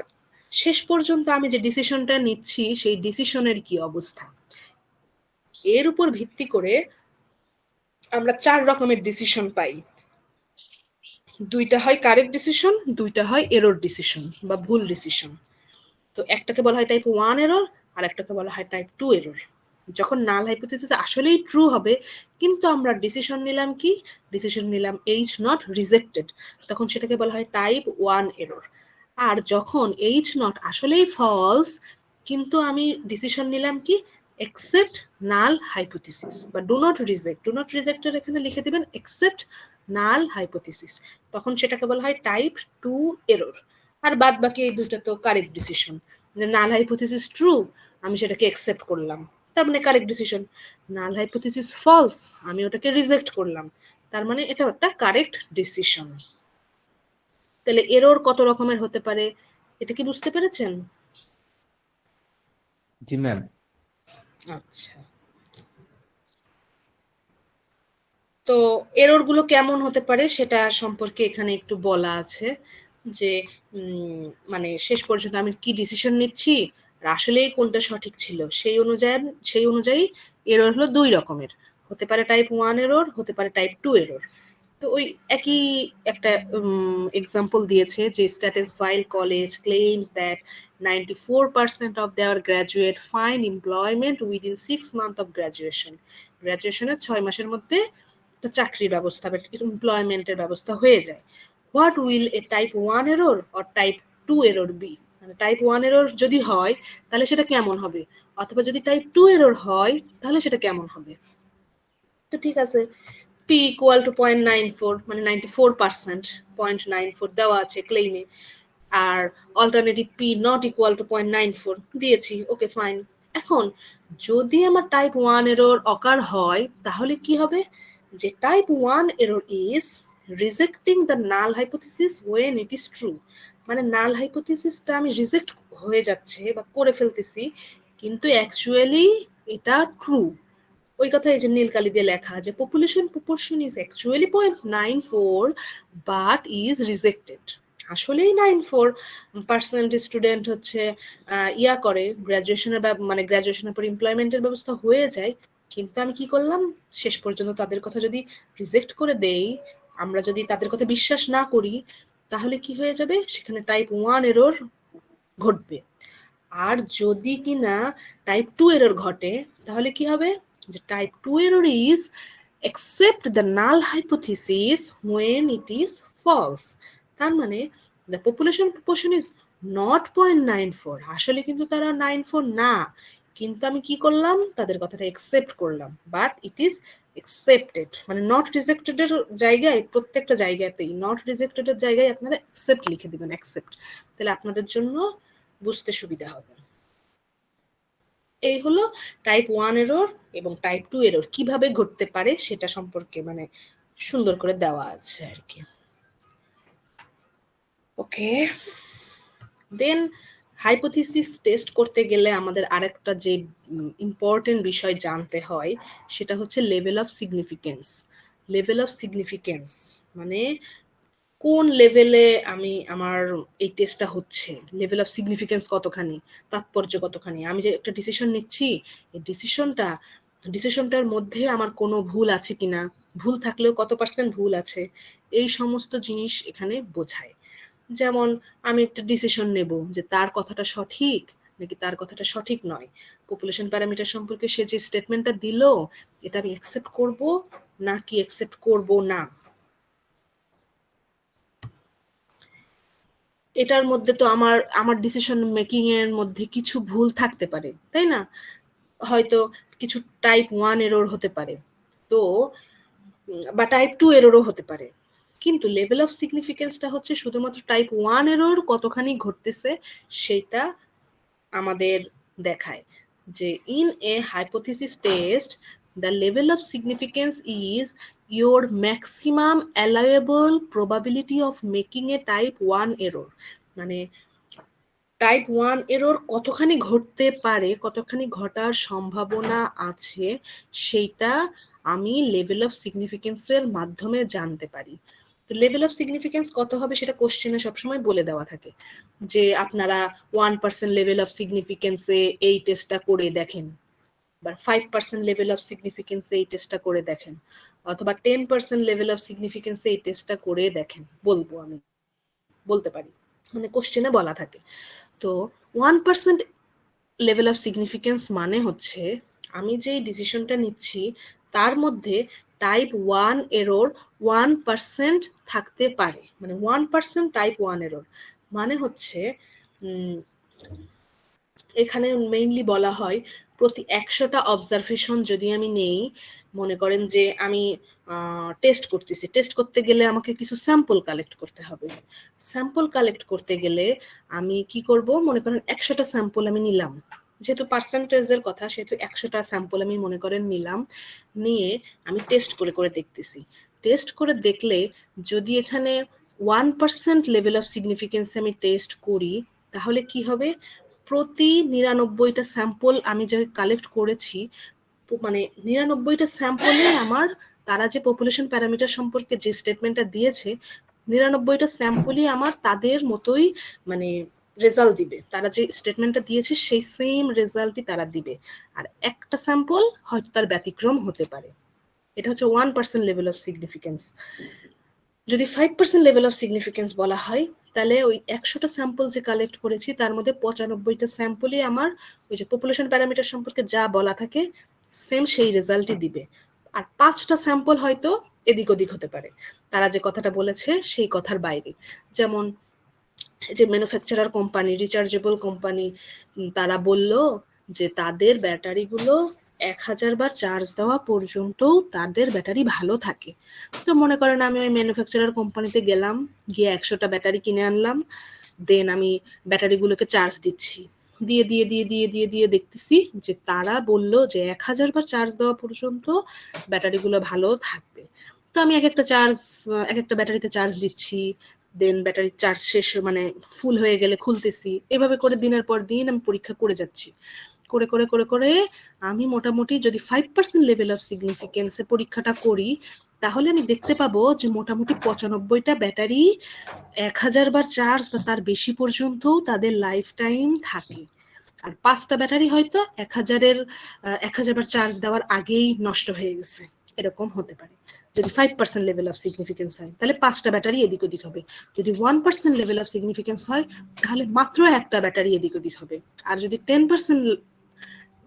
শেষ পর্যন্ত আমি যে ডিসিশনটা নিচ্ছি সেই ডিসিশনের কি অবস্থা, এর উপর ভিত্তি করে আমরা 4 রকমের ডিসিশন পাই। দুইটা হয় কারেক্ট ডিসিশন, দুইটা হয় এরর ডিসিশন বা ভুল ডিসিশন। তো একটাকে বলা হয় টাইপ 1 এরর আর একটাকে বলা হয় টাইপ 2 এরর। যখন নাল হাইপোথিসিস আসলেই ট্রু হবে কিন্তু আমরা ডিসিশন নিলাম কি, ডিসিশন নিলাম এইচ নট রিজেক্টেড, তখন সেটাকে বলা হয় টাইপ 1 এরর। আর যখন এইচ নট আসলেই ফলস কিন্তু আমি ডিসিশন নিলাম কি, accept null hypothesis বা do not reject, do not reject এর এখানে লিখে দিবেন accept null hypothesis, তখন সেটাকে বলা হয় টাইপ 2 এরর। আর বাদ বাকি এই দুটো তো কারেক্ট ডিসিশন, যে নাল হাইপোথিসিস ট্রু আমি সেটাকে অ্যাকসেপ্ট করলাম, তার মানে correct decision. Null hypothesis false আমি ওটাকে রিজেক্ট করলাম, তার মানে এটা একটা কারেক্ট ডিসিশন। তাহলে এরর কত রকমের হতে পারে এটা কি বুঝতে পেরেছেন? জি ম্যাম। আচ্ছা, তো এরর গুলো কেমন হতে পারে সেটা সম্পর্কে এখানে একটু বলা আছে যে মানে শেষ পর্যন্ত আমি কি ডিসিশন নিচ্ছি আর আসলেই কোনটা সঠিক ছিল সেই অনুযায়ী এরর হলো দুই রকমের, হতে পারে টাইপ 1 এরর, হতে পারে টাইপ 2 এরর। তো ওই একই একটা এক্সাম্পল দিয়েছে যে স্ট্যাটাস ভাইল college claims that 94% of their graduate find employment within 6 months of graduation। গ্র্যাজুয়েশনের 6 মাসের মধ্যে একটা চাকরির ব্যবস্থা বা এমপ্লয়মেন্টের ব্যবস্থা হয়ে যায়। What will a type 1 error or type 2 error be, মানে টাইপ 1 এরর যদি হয় তাহলে সেটা কেমন হবে, অথবা যদি টাইপ 2 এরর হয় তাহলে সেটা কেমন হবে। তো ঠিক আছে, p ইকুয়াল টু 0.94 মানে 94%, 0.94 দেওয়া আছে ক্লেইমে, আর alternative p not equal to 0.94 দিয়েছি, ওকে ফাইন। এখন যদি আমার টাইপ 1 এরর অকার হয় তাহলে কি হবে, যে type 1 error is rejecting the null hypothesis when it is true, মানে নাল হাইপোথিসিসটা আমি রিজেক্ট হয়ে যাচ্ছে বা করে ফেলতেছি কিন্তু অ্যাকচুয়ালি এটা ট্রু। ওই কথা এই যে নীল কালি দিয়ে লেখা যে population proportion is actually 0.94 but is rejected, আসলেই 94% স্টুডেন্ট হচ্ছে ইয়া করে গ্রাজুয়েশনের মানে গ্রাজুয়েশনের পর এমপ্লয়মেন্টের ব্যবস্থা হয়ে যায়, কিন্তু আমি কি করলাম শেষ পর্যন্ত তাদের কথা যদি রিজেক্ট করে দেই, আমরা যদি তাদের কথা বিশ্বাস না করি তাহলে কি হয়ে যাবে, সেখানে টাইপ 1 এরর ঘটবে। আর যদি কিনা টাইপ 2 এরর ঘটে তাহলে কি হবে, যে type 2 error is accept the null hypothesis when it is false, তার মানে the population proportion is not 0.94, আসলে কিন্তু তারা 94 না, কিন্তু আমি কি করলাম তাদের কথাটা accept করলাম, বাট ইট ইজ accepted, মানে নট রিজেক্টেড এর জায়গায় প্রত্যেকটা জায়গাতেই নট রিজেক্টেড এর জায়গায় আপনারা accept লিখে দিবেন accept, তাহলে আপনাদের জন্য বুঝতে সুবিধা হবে। এই হলো টাইপ 1 এরর এবং টাইপ 2 এরর কিভাবে ঘটতে পারে সেটা সম্পর্কে মানে সুন্দর করে দেওয়া আছে আর কি। ওকে, দেন হাইপোথিসিস টেস্ট করতে গেলে আমাদের আরেকটা যে ইম্পর্টেন্ট বিষয় জানতে হয় সেটা হচ্ছে level of significance. Level of significance মানে কোন লেভেলে আমি আমার এই টেস্টটা হচ্ছে, লেভেল অফ সিগনিফিকেন্স কতখানি, তাৎপর্য কতখানি, আমি যে একটা ডিসিশন নিচ্ছি এই ডিসিশনটার মধ্যে আমার কোনো ভুল আছে কিনা, ভুল থাকলেও কত পার্সেন্ট ভুল আছে, এই সমস্ত জিনিস এখানে বোঝায়। যেমন আমি একটা ডিসিশন নেব যে তার কথাটা সঠিক নাকি তার কথাটা সঠিক নয়, পপুলেশন প্যারামিটার সম্পর্কে সে যে স্টেটমেন্টটা দিল এটা আমি অ্যাকসেপ্ট করব নাকি অ্যাকসেপ্ট করব না। এটার মধ্যে তো আমার আমার ডিসিশন মেকিং এর মধ্যে কিছু ভুল থাকতে পারে, তাই না? হয়তো কিছু টাইপ 1 এরর হতে পারে, তো বা টাইপ 2 এররও হতে পারে। কিন্তু লেভেল অফ সিগনিফিকেন্সটা হচ্ছে শুধুমাত্র টাইপ 1 এরর কতখানি ঘটতেছে সেটা আমাদের দেখায় যে in a hypothesis test the level of significance is your maximum allowable probability of making a type 1 error। মানে টাইপ 1 এরর কতখানি ঘটতে পারে, কতখানি ঘটার সম্ভাবনা আছে সেইটা আমি লেভেল অফ সিগনিফিকেন্সের মাধ্যমে জানতে পারি। তো লেভেল অফ সিগনিফিকেন্স কত হবে সেটা কোশ্চেনে সবসময় বলে দেওয়া থাকে যে আপনারা 1% লেভেল অফ সিগনিফিকেন্সে এই টেস্টটা করে দেখেন, বা 5% লেভেল অফ সিগনিফিকেন্সে এই টেস্টটা করে দেখেন, অথবা 10% লেভেল অফ সিগনিফিকেন্সে এই টেস্টটা করে দেখেন, বলবো আমি, বলতে পারি, মানে কোশ্চেনে বলা থাকে। তো 1% লেভেল অফ সিগনিফিকেন্স মানে হচ্ছে আমি যেই ডিসিশনটা নিচ্ছি তার মধ্যে টাইপ 1 এরর 1% থাকতে পারে, মানে 1% টাইপ 1 এরর মানে হচ্ছে এখানে মেইনলি বলা হয় প্রতি 100টা অবজারভেশন যদি আমি নেই, মনে করেন যে আমি টেস্ট করতেছি, টেস্ট করতে গেলে আমাকে কিছু স্যাম্পল কালেক্ট করতে হবে। স্যাম্পল কালেক্ট করতে গেলে আমি কি করব, মনে করেন 100টা স্যাম্পল আমি নিলাম, যেহেতু পার্সেন্টেজের কথা সেহেতু 100টা স্যাম্পল আমি মনে করেন নিলাম, নিয়ে আমি টেস্ট করে করে দেখতেছি। টেস্ট করে দেখলে যদি এখানে 1% লেভেল অফ সিগনিফিকেন্স আমি টেস্ট করি তাহলে কি হবে, প্রতি 99টা স্যাম্পল আমি যে কালেক্ট করেছি, মানে 99টা স্যাম্পলে আমার তারা যে পপুলেশন প্যারামিটার সম্পর্কে যে স্টেটমেন্টটা দিয়েছে 99টা স্যাম্পলই আমার তাদের মতোই মানে রেজাল্ট দিবে, তারা যে স্টেটমেন্টটা দিয়েছে সেই সেম রেজাল্টই তারা দিবে, আর একটা স্যাম্পল হয়তো তার ব্যতিক্রম হতে পারে। এটা হচ্ছে 1% লেভেল অফ সিগনিফিকেন্স। যদি 5% লেভেল অফ সিগনিফিকেন্স বলা হয় তাহলে ওই 100টা স্যাম্পল যে কালেক্ট করেছি তার মধ্যে 95টা স্যাম্পলই আমার ওই যে পপুলেশন প্যারামিটার সম্পর্কে যা বলা থাকে সেম সেই রেজাল্টই দিবে, আর 5টা স্যাম্পল হয়তো এদিক ওদিক হতে পারে, তারা যে কথাটা বলেছে সেই কথার বাইরে। যেমন যে ম্যানুফ্যাকচারার কোম্পানি, রিচার্জেবল কোম্পানি, তারা বলল যে তাদের ব্যাটারিগুলো 1000 বার চার্জ দেওয়া পর্যন্তও তাদের ব্যাটারি ভালো থাকে। তো মনে করেন আমি ওই ম্যানুফ্যাকচারার কোম্পানিতে গেলাম, গিয়ে 100টা ব্যাটারি কিনে আনলাম, দেন আমি ব্যাটারিগুলোকে চার্জ দিচ্ছি, দিয়ে দিয়ে দিয়ে দিয়ে দিয়ে দিয়ে দেখতেছি যে তারা বলল যে 1000 বার চার্জ দেওয়া পর্যন্ত ব্যাটারিগুলো ভালো থাকবে। তো আমি এক একটা ব্যাটারিতে চার্জ দিচ্ছি, দেন ব্যাটারির চার্জ শেষ মানে ফুল হয়ে গেলে খুলতেছি, এভাবে করে দিনের পর দিন আমি পরীক্ষা করে যাচ্ছি, করে করে করে করে আমি মোটামুটি যদি 5% লেভেল অফ সিগনিফিকেন্সে পরীক্ষাটা করি তাহলে আমি দেখতে পাবো যে মোটামুটি 95টা ব্যাটারি 1000 বার চার্জ বা তার বেশি পর্যন্তও তাদের লাইফ টাইম থাকে, আর 5টা ব্যাটারি হয়তো 1000 বার চার্জ দেওয়ার আগেই নষ্ট হয়ে গেছে, এরকম হতে পারে। যদি 5% লেভেল অফ সিগনিফিকেন্স হয় তাহলে 5টা ব্যাটারি এদিক ওদিক হবে, যদি 1% লেভেল অফ সিগনিফিকেন্স হয় তাহলে মাত্র একটা ব্যাটারি এদিক ওদিক হবে, আর যদি 10%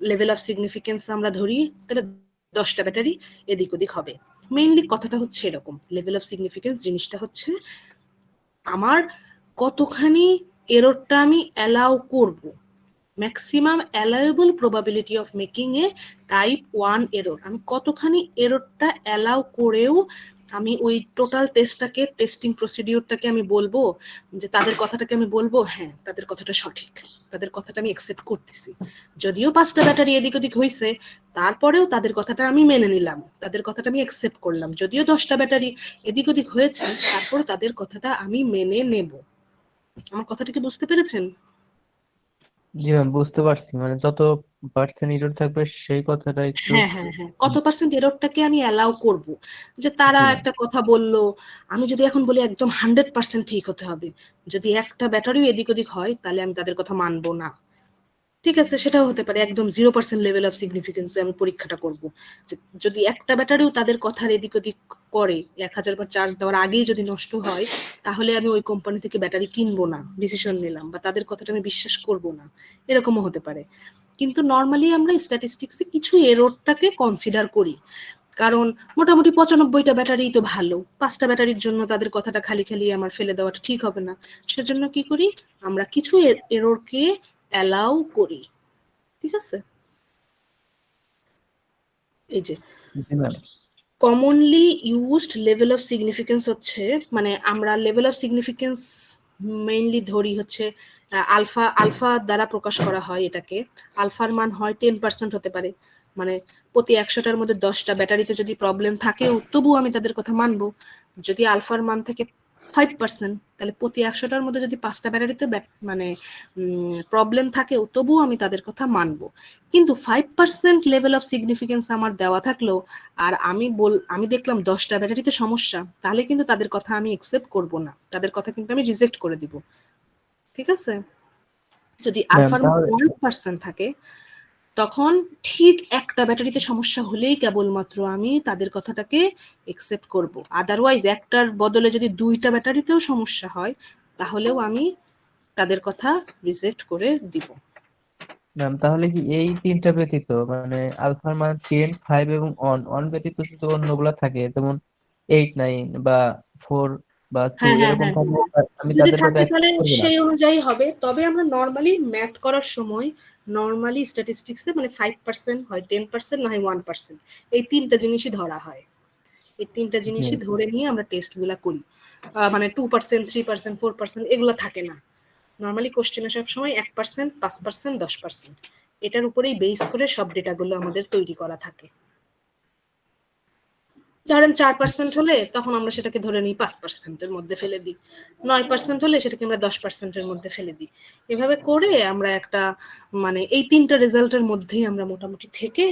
লেভেল অফ সিগনিফিকেন্স আমরা ধরি তাহলে 10টা ব্যাটারি এদিক ওদিক হবে। মেইনলি কথাটা হচ্ছে এরকম, লেভেল অফ সিগনিফিকেন্স জিনিসটা হচ্ছে আমার কতখানি এররটা আমি অ্যালাউ করব, maximum allowable probability of making a type 1 error, আমি কতখানি এররটা অ্যালাউ করেও আমি ওই টোটাল টেস্টিং প্রসিডিওরটাকে আমি বলবো যে তাদের কথাটাকে আমি বলবো হ্যাঁ তাদের কথাটা সঠিক, তাদের কথাটা আমি অ্যাকসেপ্ট করতেছি, যদিও 5টা ব্যাটারি এদিক ওদিক হয়েছে তারপরেও তাদের কথাটা আমি মেনে নিলাম, তাদের কথাটা আমি অ্যাকসেপ্ট করলাম, যদিও 10টা ব্যাটারি এদিক ওদিক হয়েছে তারপর তাদের কথাটা আমি মেনে নেব। আমার কথাটা কি বুঝতে পেরেছেন? জি ম্যাম, বুঝতে পারছি। মানে যত পার্সেন্ট এরর থাকবে সেই কথাটা একটু। হ্যাঁ হ্যাঁ হ্যাঁ, কত পার্সেন্ট এররটাকে আমি অ্যালাউ করব, যে তারা জি ম্যাম। একটা কথা বললো, আমি যদি এখন বলি একদম 100% ঠিক হতে হবে, যদি একটা ব্যাটারিও এদিক ওদিক হয় তাহলে আমি তাদের কথা মানবো না। ঠিক আছে, সেটাও হতে পারে একদম 0% লেভেল অফ সিগনিফিকেন্সে আমি পরীক্ষাটা করব, যদি একটা ব্যাটারিও তাদের কথার এদিক ওদিক করে 1000 বার চার্জ দেওয়ার আগেই যদি নষ্ট হয় তাহলে আমি ওই কোম্পানি থেকে ব্যাটারি কিনবো না, ডিসিশন নিলাম, বা তাদের কথাটা আমি বিশ্বাস করব না, এরকমও হতে পারে। কিন্তু নর্মালি আমরা স্ট্যাটিস্টিক্সে কিছু এররটাকে কনসিডার করি, কারণ মোটামুটি 95টা ব্যাটারি তো ভালো, 5টা ব্যাটারির জন্য তাদের কথাটা খালি খালি আমার ফেলে দেওয়াটা ঠিক হবে না, সেজন্য কি করি আমরা কিছু এররকে অ্যালাউ করি। ঠিক আছে, এই যে ji ma'am. Commonly used level of significance হচ্ছে, মানে আমরা লেভেল অফ সিগনিফিকেন্স মেইনলি ধরি হচ্ছে আলফা আলফা দ্বারা প্রকাশ করা হয় এটাকে। আলফার মান হয় 10% হতে পারে, মানে প্রতি 100টার মধ্যে 10টা ব্যাটারিতে যদি প্রবলেম থাকেও তবুও আমি তাদের কথা মানবো। যদি আলফার মান থেকে 5% তাহলে প্রতি 100টার মধ্যে যদি 5টা ব্যাটারিতে মানে প্রবলেম থাকেও তবুও আমি তাদের কথা মানবো। কিন্তু 5% লেভেল অফ সিগনিফিকেন্স আমার দেওয়া থাকলেও আর আমি দেখলাম 10টা ব্যাটারিতে সমস্যা, তাহলে কিন্তু তাদের কথা আমি একসেপ্ট করব না, তাদের কথা কিন্তু আমি রিজেক্ট করে দিব। ঠিক আছে, যদি ম্যাম আলফার মান তাহলে 1% থাকে তখন ঠিক একটা ব্যাটারিতে সমস্যা হলেই কেবলমাত্র আমি তাদের কথাটাকে একসেপ্ট করব, আদারওয়াইজ একটার বদলে যদি 2টা ব্যাটারিতেও সমস্যা হয় তাহলেও আমি তাদের কথা রিজেক্ট করে দিব। ম্যাম তাহলে কি এই তিনটা ব্যতীত, মানে আলফার মান 10, 5 এবং অন অন ব্যতীত যদি অন্যগুলা থাকে, যেমন 8, 9 বা 4 বা 2 হ্যাঁ হ্যাঁ এরকম হ্যাঁ থাকলে হ্যাঁ, আমি যদি তাদের কথা থাকে তাহলে অ্যাকসেপ্ট করবো না। সেই অনুযায়ী হবে, তবে আমরা নর্মালি ম্যাথ করার সময় নর্মালি স্ট্যাটিস্টিক্সে মানে 5% হয় 10% না হয় 1%, এই তিনটা জিনিসই ধরা হয়, এই তিনটা জি। জিনিসই ধরে নিয়ে আমরা টেস্ট গুলা করি। মানে 2%, 3%, 4% এগুলো থাকে না, নর্মালি কোশ্চেনে সব সময় 1%, 5%, 10%, এটার উপরেই বেস করে সব ডেটাগুলো আমাদের তৈরি করা থাকে। ধরেন 4% হলে তখন আমরা সেটাকে ধরে নিই 5%-এর মধ্যে ফেলে দিই, 9% হলে সেটাকে আমরা 10%-এর মধ্যে ফেলে দিই। এভাবে করে আমরা একটা মানে এই তিনটা রেজাল্টের মধ্যেই আমরা মোটামুটি থেকে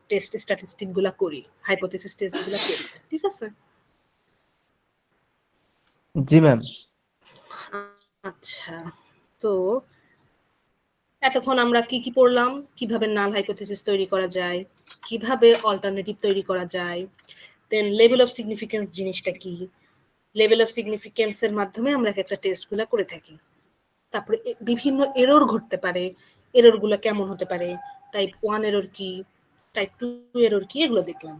টেস্ট স্ট্যাটিস্টিক গুলা করি, হাইপোথেসিস টেস্ট গুলা করি। ঠিক আছে, জি ম্যাম। আচ্ছা, তো এতক্ষণ আমরা কি কি পড়লাম, কিভাবে নাল হাইপোথেসিস তৈরি করা যায়, কিভাবে অল্টারনেটিভ তৈরি করা যায়, দেন লেভেল অফ সিগনিফিকেন্স জিনিসটা কি, লেভেল অফ সিগনিফিকেন্স এর মাধ্যমে আমরা একটা টেস্ট গুলা করে থাকি, তারপরে বিভিন্ন এরর ঘটতে পারে, এরর গুলা কেমন হতে পারে, টাইপ 1 এরর কি, টাইপ 2 এরর কি, এগুলো দেখলাম।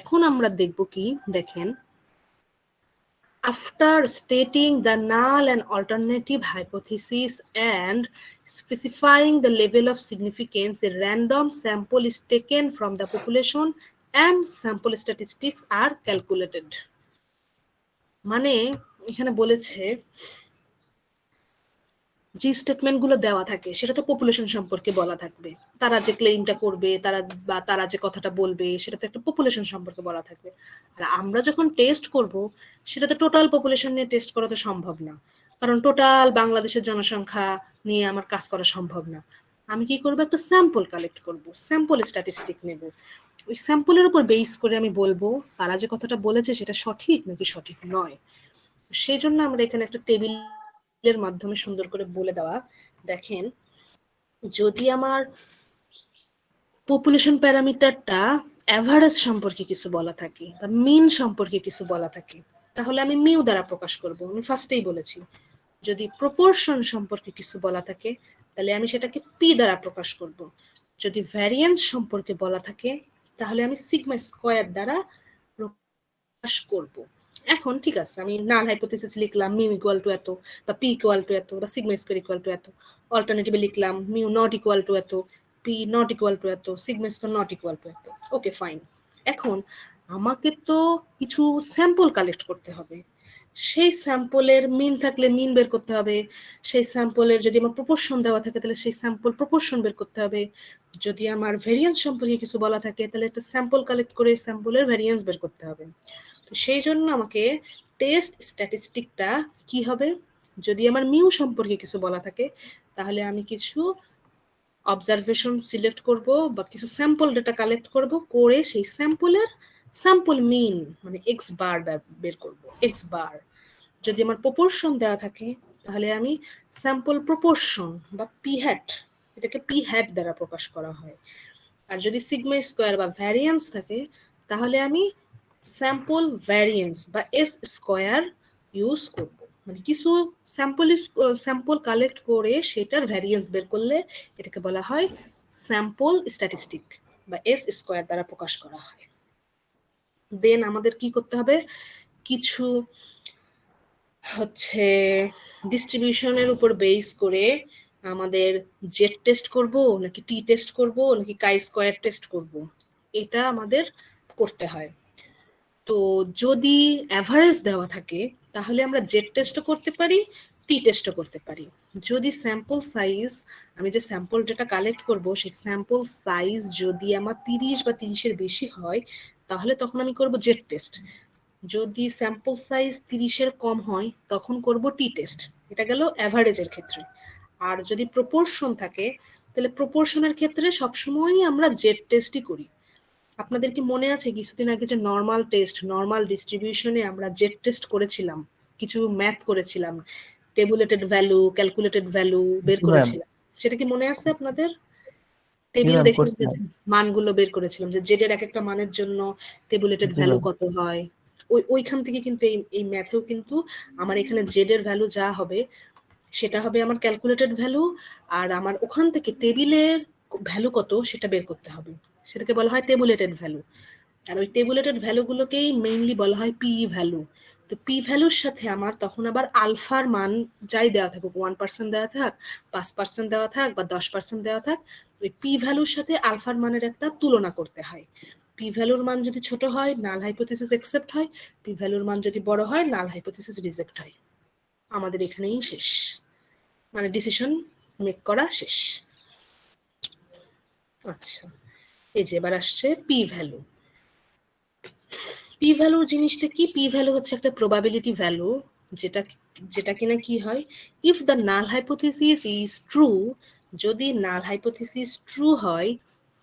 এখন আমরা দেখব কি, দেখেন, after stating the null and alternative hypothesis and specifying the level of significance, a random sample is taken from the population and sample statistics are calculated। মানে এখানে বলেছে যে স্টেটমেন্ট গুলো দেওয়া থাকে সেটা তো পপুলেশন সম্পর্কে বলা থাকবে, তারা যে ক্লেইমটা করবে তারা যে কথাটা বলবে সেটা তো একটা পপুলেশন সম্পর্কে বলা থাকবে। আর আমরা যখন টেস্ট করব সেটা তো টোটাল পপুলেশন নিয়ে টেস্ট করা তো সম্ভব না, কারণ টোটাল বাংলাদেশের জনসংখ্যা নিয়ে আমার কাজ করা সম্ভব না। আমি কি করব, একটা স্যাম্পল কালেক্ট করব, স্যাম্পল স্ট্যাটিস্টিক নেব, ওই স্যাম্পলের উপর বেস করে আমি বলবো তারা যে কথাটা বলেছে সেটা সঠিক নাকি সঠিক নয়। সেই জন্য আমরা এখানে একটা টেবিলের মাধ্যমে সুন্দর করে বলে দেওয়া, দেখেন, যদি আমার পপুলেশন প্যারামিটারটা অ্যাভারেজ সম্পর্কে কিছু বলা থাকে বা মিন সম্পর্কে কিছু বলা থাকে তাহলে আমি মিউ দ্বারা প্রকাশ করব, আমি ফার্স্টেই বলেছি। যদি প্রপোর্শন সম্পর্কে কিছু বলা থাকে তাহলে আমি সেটাকে পি দ্বারা প্রকাশ করব। যদি ভ্যারিয়েন্স সম্পর্কে বলা থাকে তাহলে আমি সিগমা স্কয়ার দ্বারা প্রকাশ করব। এখন ঠিক আছে, আমি নাল হাইপোথেসিস লিখলাম মিউ ইকুয়াল টু এত বা পি ইকুয়াল টু এত বা সিগমা স্কয়ার ইকুয়াল টু এত, অল্টারনেটিভে লিখলাম মিউ নট ইকুয়াল টু এত, পি নট ইকুয়াল টু এত, sigma square not equal to এত। Okay fine. এখন আমাকে তো কিছু স্যাম্পল কালেক্ট করতে হবে। সেই স্যাম্পলের মিন থাকলে মিন বের করতে হবে, সেই স্যাম্পলের যদি আমার প্রপোর্শন দেওয়া থাকে তাহলে সেই স্যাম্পল প্রপোর্শন বের করতে হবে, যদি আমার ভ্যারিয়েন্স সম্পর্কে কিছু বলা থাকে তাহলে একটা স্যাম্পল কালেক্ট করে স্যাম্পলের ভ্যারিয়েন্স বের করতে হবে। তো সেই জন্য আমাকে টেস্ট স্ট্যাটিস্টিকটা কি হবে, যদি আমার মিউ সম্পর্কে কিছু বলা থাকে তাহলে আমি কিছু অবজারভেশন সিলেক্ট করব বা কিছু স্যাম্পল ডেটা কালেক্ট করব, করে সেই স্যাম্পলের স্যাম্পল মিন মানে এক্স বার বের করব, এক্স বার। যদি আমার প্রপোর্শন দেওয়া থাকে তাহলে আমি স্যাম্পল প্রপোর্শন বা পি হ্যাট, এটাকে পি হ্যাট দ্বারা প্রকাশ করা হয়। আর যদি সিগমা স্কোয়ার বা ভ্যারিয়েন্স থাকে তাহলে আমি স্যাম্পল ভ্যারিয়েন্স বা এস স্কোয়ার ইউজ করব। মানে কিছু স্যাম্পল কালেক্ট করে সেটার ভ্যারিয়েন্স বের করলে এটাকে বলা হয় স্যাম্পল স্ট্যাটিস্টিক বা এস স্কোয়ার দ্বারা প্রকাশ করা হয়। দেন আমাদের কি করতে হবে, কিছু হচ্ছে ডিস্ট্রিবিউশনের উপর বেস করে আমাদের জেড টেস্ট করব নাকি টি টেস্ট করব নাকি কাই স্কোয়ার টেস্ট করব, এটা আমাদের করতে হয়। তো যদি অ্যাভারেজ দেওয়া থাকে তাহলে আমরা জেড টেস্টও করতে পারি, টি টেস্টও করতে পারি। যদি স্যাম্পল সাইজ, আমি যে স্যাম্পল ডেটা কালেক্ট করব সেই স্যাম্পল সাইজ যদি আমার 30 বা 30-এর বেশি হয় তাহলে তখন আমি করব জেড টেস্ট। যদি স্যাম্পল সাইজ 30-এর কম হয় তখন করব টি টেস্ট। এটা গেল অ্যাভারেজের ক্ষেত্রে। আর যদি প্রপোর্শন থাকে তাহলে প্রপোর্শনের ক্ষেত্রে সবসময়ই আমরা জেড টেস্টই করি। আপনাদের কি মনে আছে কিছুদিন আগে যে নর্মাল টেস্ট, নর্মাল ডিস্ট্রিবিউশনে আমরা জেড টেস্ট করেছিলাম, কিছু ম্যাথ করেছিলাম, টেবুলেটেড ভ্যালু, ক্যালকুলেটেড ভ্যালু বের জি ম্যাম। করেছিলাম? সেটা কি মনে আছে আপনাদের? জি টেবিল ম্যাম, দেখে যে করছিলাম। মানগুলো বের করেছিলাম যে জেড এর এক একটা মানের জন্য টেবুলেটেড জি ভ্যালু ম্যাম। কত হয়। ওইখান থেকে কিন্তু এই ম্যাথেও কিন্তু আমার এখানে জেড এর ভ্যালু যা হবে সেটা হবে আমার ক্যালকুলেটেড ভ্যালু, আর আমার ওখান থেকে টেবিলের ভ্যালু কত সেটা বের করতে হবে, সেটাকে বলা হয় টেবুলেটেড ভ্যালু। আর ওই টেবুলেটেড ভ্যালুগুলোকেই মেইনলি বলা হয় পি ভ্যালু। তো পি ভ্যালুর সাথে আমার তখন আবার আলফার মান যাই দেওয়া থাকুক, 1% দেওয়া থাক, 5% দেওয়া থাক বা 10% দেওয়া থাক, ওই পি ভ্যালুর সাথে আলফার মানের একটা তুলনা করতে হয়। পি ভ্যালুর মান যদি ছোট হয় নাল হাইপোথিসিস অ্যাকসেপ্ট হয়, পি ভ্যালুর মান যদি বড় হয় নাল হাইপোথিসিস রিজেক্ট হয়। আমাদের এখানেই শেষ, মানে ডিসিশন মেক করা শেষ। আচ্ছা, এই যে এবার আসছে পি ভ্যালু। পি ভ্যালু জিনিসটা কি? পি ভ্যালু হচ্ছে একটা প্রবাবিলিটি ভ্যালু, যেটা যেটা কিনা কি হয়, if the null hypothesis is true, যদি নাল হাইপোথিসিস ট্রু হয়,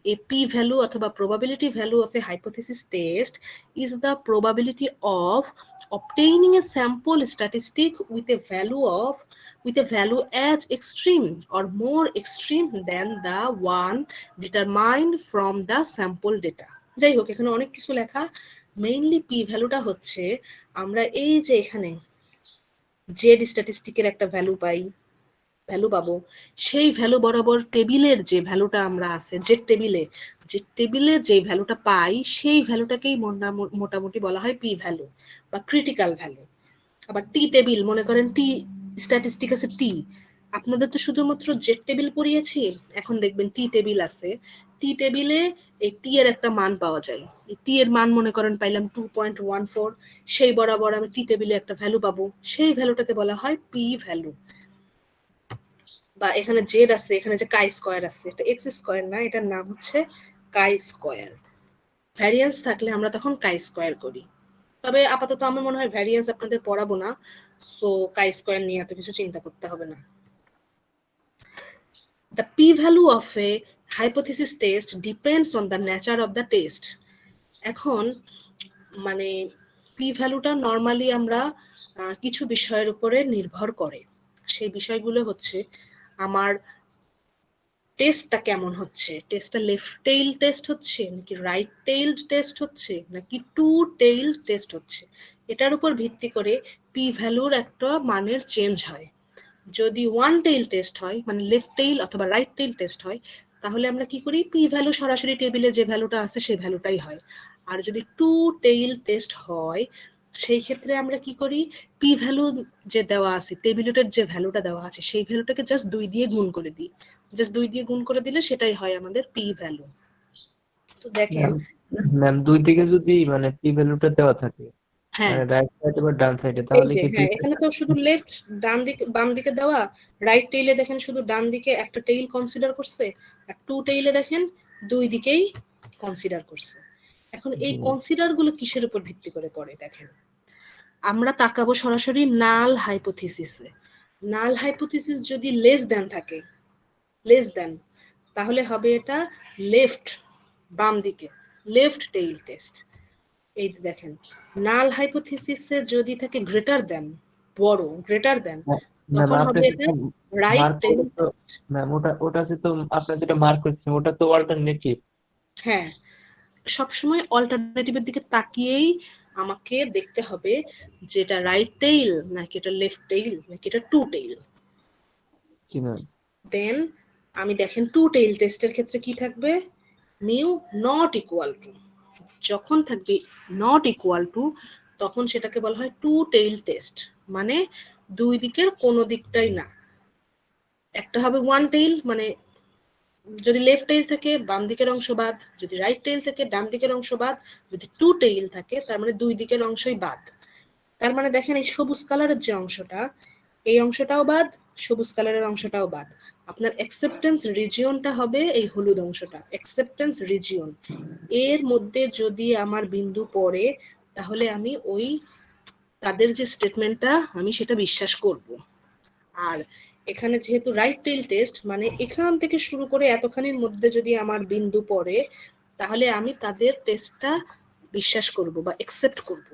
a p value অথবা probability value of a hypothesis test is the probability of obtaining a sample statistic with a value as extreme or more extreme than the one determined from the sample data. যাই হোক, এখানে অনেক কিছু লেখা। Mainly P ভ্যালুটা হচ্ছে আমরা এই যে এখানে জেড স্ট্যাটিস্টিকের একটা ভ্যালু পাবো, সেই ভ্যালু বরাবর টেবিলের যে ভ্যালুটা আমরা আছে যে টেবিলে যে ভ্যালুটা পাই সেই ভ্যালুটাকেই মোটামুটি বলা হয় পি ভ্যালু বা ক্রিটিক্যাল ভ্যালু। আবার টি টেবিল, মনে করেন টি স্ট্যাটিস্টিক আছে টি, আপনাদের তো শুধুমাত্র জেড টেবিল পড়িয়েছি, এখন দেখবেন টি টেবিল আছে। টি টেবিলে এই টি এর একটা মান পাওয়া যায়, এই টি এর মান মনে করেন পাইলাম 2.14, সেই বরাবর আমি টি টেবিলে একটা ভ্যালু পাবো, সেই ভ্যালুটাকে বলা হয় পি ভ্যালু। বা এখানে জেড আছে, এখানে যে কাই স্কোয়ার আছে, এটা এক্স স্কোয়ার না, এটার নাম হচ্ছে কাই স্কোয়ার। ভ্যারিয়েন্স থাকলে আমরা তখন কাই স্কোয়ার করি। তবে আপাতত আমার মনে হয় ভ্যারিয়েন্স আপনাদের পড়াবো না, সো কাই স্কোয়ার নিয়ে এত কিছু চিন্তা করতে হবে না। The p-value of a hypothesis test depends on the nature of the test. এখন মানে পি ভ্যালুটা নর্মালি আমরা কিছু বিষয়ের উপরে নির্ভর করে। সেই বিষয়গুলো হচ্ছে আমার টেস্টটা কেমন হচ্ছে, টেস্টটা লেফট টেইল টেস্ট হচ্ছে নাকি রাইট টেইলড টেস্ট হচ্ছে নাকি টু টেইল টেস্ট হচ্ছে, এটার উপর ভিত্তি করে পি ভ্যালুর একটা মানের চেঞ্জ হয়। যদি ওয়ান টেইল টেস্ট হয় মানে লেফট টেইল অথবা রাইট টেইল টেস্ট হয় তাহলে আমরা কি করি, পি ভ্যালু সরাসরি টেবিলে যে ভ্যালুটা আছে সেই ভ্যালুটাই হয়। আর যদি টু টেইল টেস্ট হয় সেই ক্ষেত্রে আমরা কি করি, পি ভ্যালু যে দেওয়া আছে টেবিলেটের যে ভ্যালুটা দেওয়া আছে সেই ভ্যালুটাকে জাস্ট 2 দিয়ে গুণ করে দিই, জাস্ট 2 দিয়ে গুণ করে দিলে সেটাই হয় আমাদের পি ভ্যালু। তো দেখেন ম্যাম, ম্যাম দুই দিকে যদি মানে পি ভ্যালুটা দেওয়া থাকে, হ্যাঁ, মানে রাইট সাইডে বা ডান সাইডে, এই তাহলে যে কি হ্যাঁ, দুইটা এখানে তো শুধু লেফট ডান দিকে বাম দিকে দেওয়া, রাইট টেইলে দেখেন শুধু ডান দিকে একটা টেইল কনসিডার করছে, আর টু টেইলে দেখেন দুই দিকেই কনসিডার করছে। এখন এই কনসিডার গুলো কিসের উপর ভিত্তি করে করে দেখেন, আমরা তাকাবো সরাসরি নাল হাইপোথিসিসে। নাল হাইপোথিসিস যদি লেস দেন থাকে, লেস দেন, তাহলে হবে এটা লেফট, বাম দিকে লেফট টেইল টেস্ট। এই দেখেন, নাল হাইপোথিসিসে যদি থাকে গ্রেটার দেন, বড় গ্রেটার দেন, ম্যাম তখন আপনি হবে এটা যেটা রাইট মার্ক টেইল করে তো, টেস্ট। ম্যাম ওটা তো আপনার যেটা মার্ক করছেন ওটা তো অল্টারনেটিভ। হ্যাঁ, সবসময় অল্টারনেটিভের দিকে তাকিয়েই আমাকে দেখতে হবে যে এটা রাইট টেইল নাকি এটা লেফট টেইল নাকি এটা টু টেইল। জি ম্যাম। দেন আমি দেখেন টু টেইল টেস্টের ক্ষেত্রে কি থাকবে, মিউ নট ইকুয়াল টু, যখন থাকবে নট ইকুয়াল টু তখন সেটাকে বলা হয় টু টেইল টেস্ট, মানে দুই দিকের কোনো দিকটাই না। একটা হবে ওয়ান টেইল, মানে যদি লেফট টেইল থাকে বাম দিকের অংশ বাদ, যদি রাইট টেইল থাকে ডান দিকের অংশ বাদ, যদি টু টেইল থাকে তার মানে দুই দিকের অংশই বাদ। তার মানে দেখেন এই সবুজ কালারের যে অংশটা, এই অংশটাও বাদ, সবুজ কালারের অংশটাও বাদ। আপনার অ্যাকসেপ্টেন্স রিজিয়নটা হবে এই হলুদ অংশটা, অ্যাকসেপ্টেন্স রিজিয়ন। এর মধ্যে যদি আমার বিন্দু পড়ে তাহলে আমি ওই তাদের যে স্টেটমেন্টটা আমি সেটা বিশ্বাস করব। আর এখানে যেহেতু রাইট টেইল টেস্ট, মানে এখান থেকে শুরু করে এতখানির মধ্যে যদি আমার বিন্দু পড়ে তাহলে আমি তাদের টেস্টটা বিশ্বাস করব বা অ্যাকসেপ্ট করব।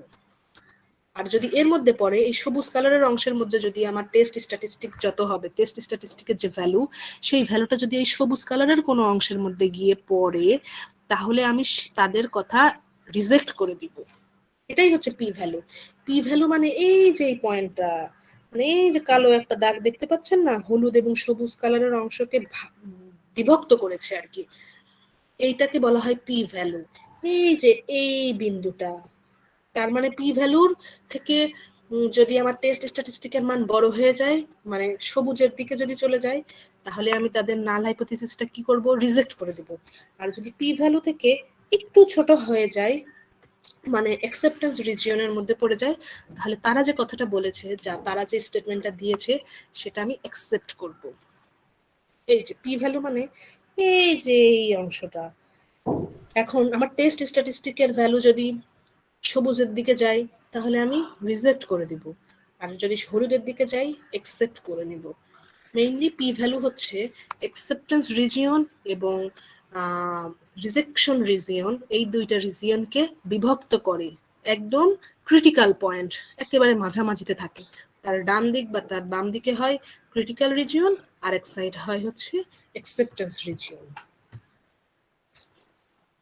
আর যদি এর মধ্যে পড়ে এই সবুজ কালারের অংশের মধ্যে যদি আমার টেস্ট স্ট্যাটিস্টিক যত হবে, টেস্ট স্ট্যাটিস্টিকের যে ভ্যালু, সেই ভ্যালুটা যদি এই সবুজ কালারের কোনো অংশের মধ্যে গিয়ে পড়ে তাহলে আমি তাদের কথা রিজেক্ট করে দিব। এটাই হচ্ছে পি ভ্যালু। পি ভ্যালু মানে এই যে এই পয়েন্টটা, মানে এই যে কালো একটা দাগ দেখতে পাচ্ছেন না, হলুদ এবং সবুজ কালারের অংশকে বিভক্ত করেছে আর কি, এইটাকে বলা হয় পি ভ্যালু। এই যে এই বিন্দুটা, তার মানে পি ভ্যালুর থেকে যদি আমার টেস্ট স্ট্যাটিস্টিকের মান বড় হয়ে যায়, মানে সবুজের দিকে যদি চলে যায়, তাহলে আমি তাদের নাল হাইপোথিসিসটা কি করব, রিজেক্ট করে দেব। আর যদি পি ভ্যালু থেকে একটু ছোট হয়ে যায়, মানে অ্যাকসেপ্টেন্স রিজিয়নের মধ্যে পড়ে যায়, তাহলে তারা যে কথাটা বলেছে, যা তারা যে স্টেটমেন্টটা দিয়েছে সেটা আমি অ্যাকসেপ্ট করব। এই যে পি ভ্যালু মানে এই যে এই অংশটা। এখন আমার টেস্ট স্ট্যাটিস্টিকের ভ্যালু যদি সবুজের দিকে যাই তাহলে আমি রিজেক্ট করে দিব, আর যদি হলুদের দিকে যাই অ্যাকসেপ্ট করে নিব। মেইনলি পি ভ্যালু হচ্ছে অ্যাকসেপ্টেন্স রিজিয়ন এবং রিজেকশন রিজিয়ন, এই দুইটা রিজিয়নকে বিভক্ত করে। একদম ক্রিটিক্যাল পয়েন্ট একেবারে মাঝামাঝিতে থাকে, তার ডান দিক বা তার বাম দিকে হয় ক্রিটিক্যাল রিজিয়ন, আর এক সাইড হয় হচ্ছে অ্যাকসেপ্টেন্স রিজিয়ন।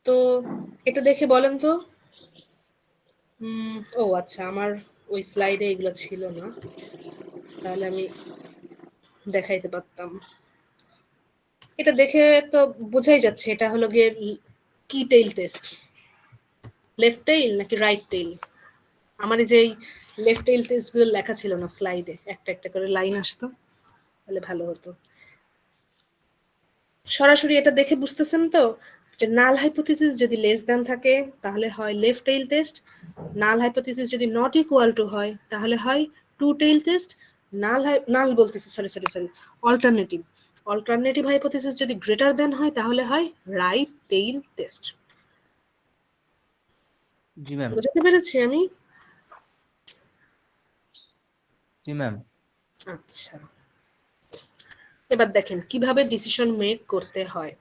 তো এটা দেখে বলেন তো, ও আচ্ছা, আমার ওই স্লাইডে এগুলো ছিল না, তাহলে আমি দেখাইতে পারতাম। এটা দেখে তো বোঝাই যাচ্ছে এটা হলো গিয়ে কি টেইল টেস্ট, লেফট টেইল নাকি রাইট টেইল। আমার এই যে লেফট টেইল টেস্ট গুলো লেখা ছিল না স্লাইডে, একটা একটা করে লাইন আসতো, তাহলে ভালো হতো। সরাসরি এটা দেখে বুঝতেছেন তো যে নাল হাইপোথিসিস যদি লেস দ্যান থাকে তাহলে হয় লেফট টেইল টেস্ট, নাল হাইপোথিসিস যদি নট ইকুয়াল টু হয় তাহলে হয় টু টেইল টেস্ট, নাল বলতেছি, sorry sorry sorry, alternative, alternative hypothesis যদি গ্রেটার দেন হয় তাহলে হয় রাইট টেইল টেস্ট। জি ম্যাম। বুঝতে পেরেছি আমি? জি ম্যাম। আচ্ছা, এবার দেখেন কিভাবে ডিসিশন মেক করতে হয়।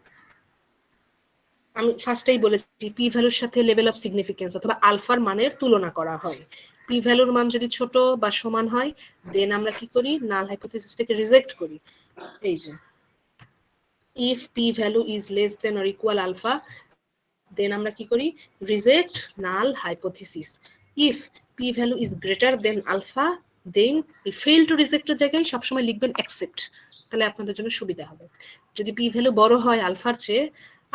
আমি ফার্স্টেই বলেছি পি ভ্যালুর সাথে লেভেল অফ সিগনিফিকেন্স অথবা আলফার মানের তুলনা করা হয়। পি ভ্যালুর মান যদি ছোট বা সমান হয় দেন আমরা কি করি, নাল হাইপোথিসিসটাকে রিজেক্ট করি। এই যে if P value is less than or equal alpha, then আমরা কি করি, reject null hypothesis. If P value is greater than alpha, then এই ফেল টু রিজেক্টের জায়গায় সবসময় লিখবেন অ্যাকসেপ্ট, তাহলে আপনাদের জন্য সুবিধা হবে। যদি পি ভ্যালু বড় হয় আলফার চেয়ে,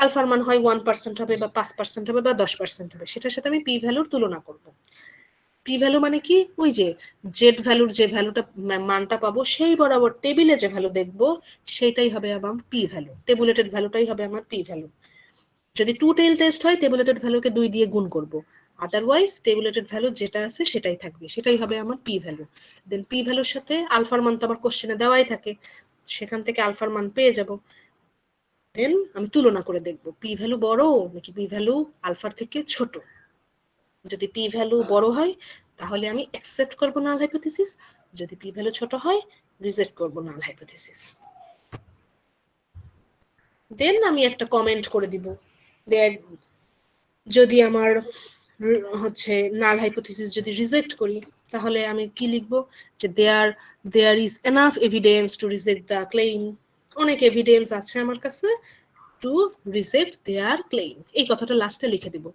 আলফার মান হয় 1% হবে বা 5% হবে বা 10% হবে, সেটার সাথে আমি পি ভ্যালুর তুলনা করব। পি ভ্যালু মানে কি, ওই যে জেড ভ্যালুর যে ভ্যালুটা মানটা পাবো সেই বরাবর টেবিলে যে ভ্যালু দেখবো সেইটাই হবে আমার পি ভ্যালু, টেবুলেটেড ভ্যালুটাই হবে আমার পি ভ্যালু। যদি টু টেল টেস্ট হয় টেবুলেটেড ভ্যালুকে 2 দিয়ে গুণ করব, আদারওয়াইজ টেবুলেটেড ভ্যালু যেটা আছে সেটাই থাকবে, সেটাই হবে আমার পি ভ্যালু। দেন পি ভ্যালুর সাথে আলফার মান তো আমার কোশ্চেনে দেওয়াই থাকে, সেখান থেকে আলফার মান পেয়ে যাব। দেন আমি তুলনা করে দেখব পি ভ্যালু বড় নাকি পি ভ্যালু আলফার থেকে ছোট। যদি পি ভ্যালু বড় হয় তাহলে আমি অ্যাকসেপ্ট করব নাল হাইপোথিসিস, যদি পি ভ্যালু ছোট হয় রিজেক্ট করব নাল হাইপোথিসিস। দেন আমি একটা কমেন্ট করে দিব, যদি আমার হচ্ছে নাল হাইপোথিসিস যদি রিজেক্ট করি তাহলে আমি কি লিখব, যে there is enough evidence to reject the claim, অনেক এভিডেন্স আছে আমার কাছে টু রিজেক্ট দেয়ার ক্লেইম, এই কথাটা লাস্টে লিখে দিব।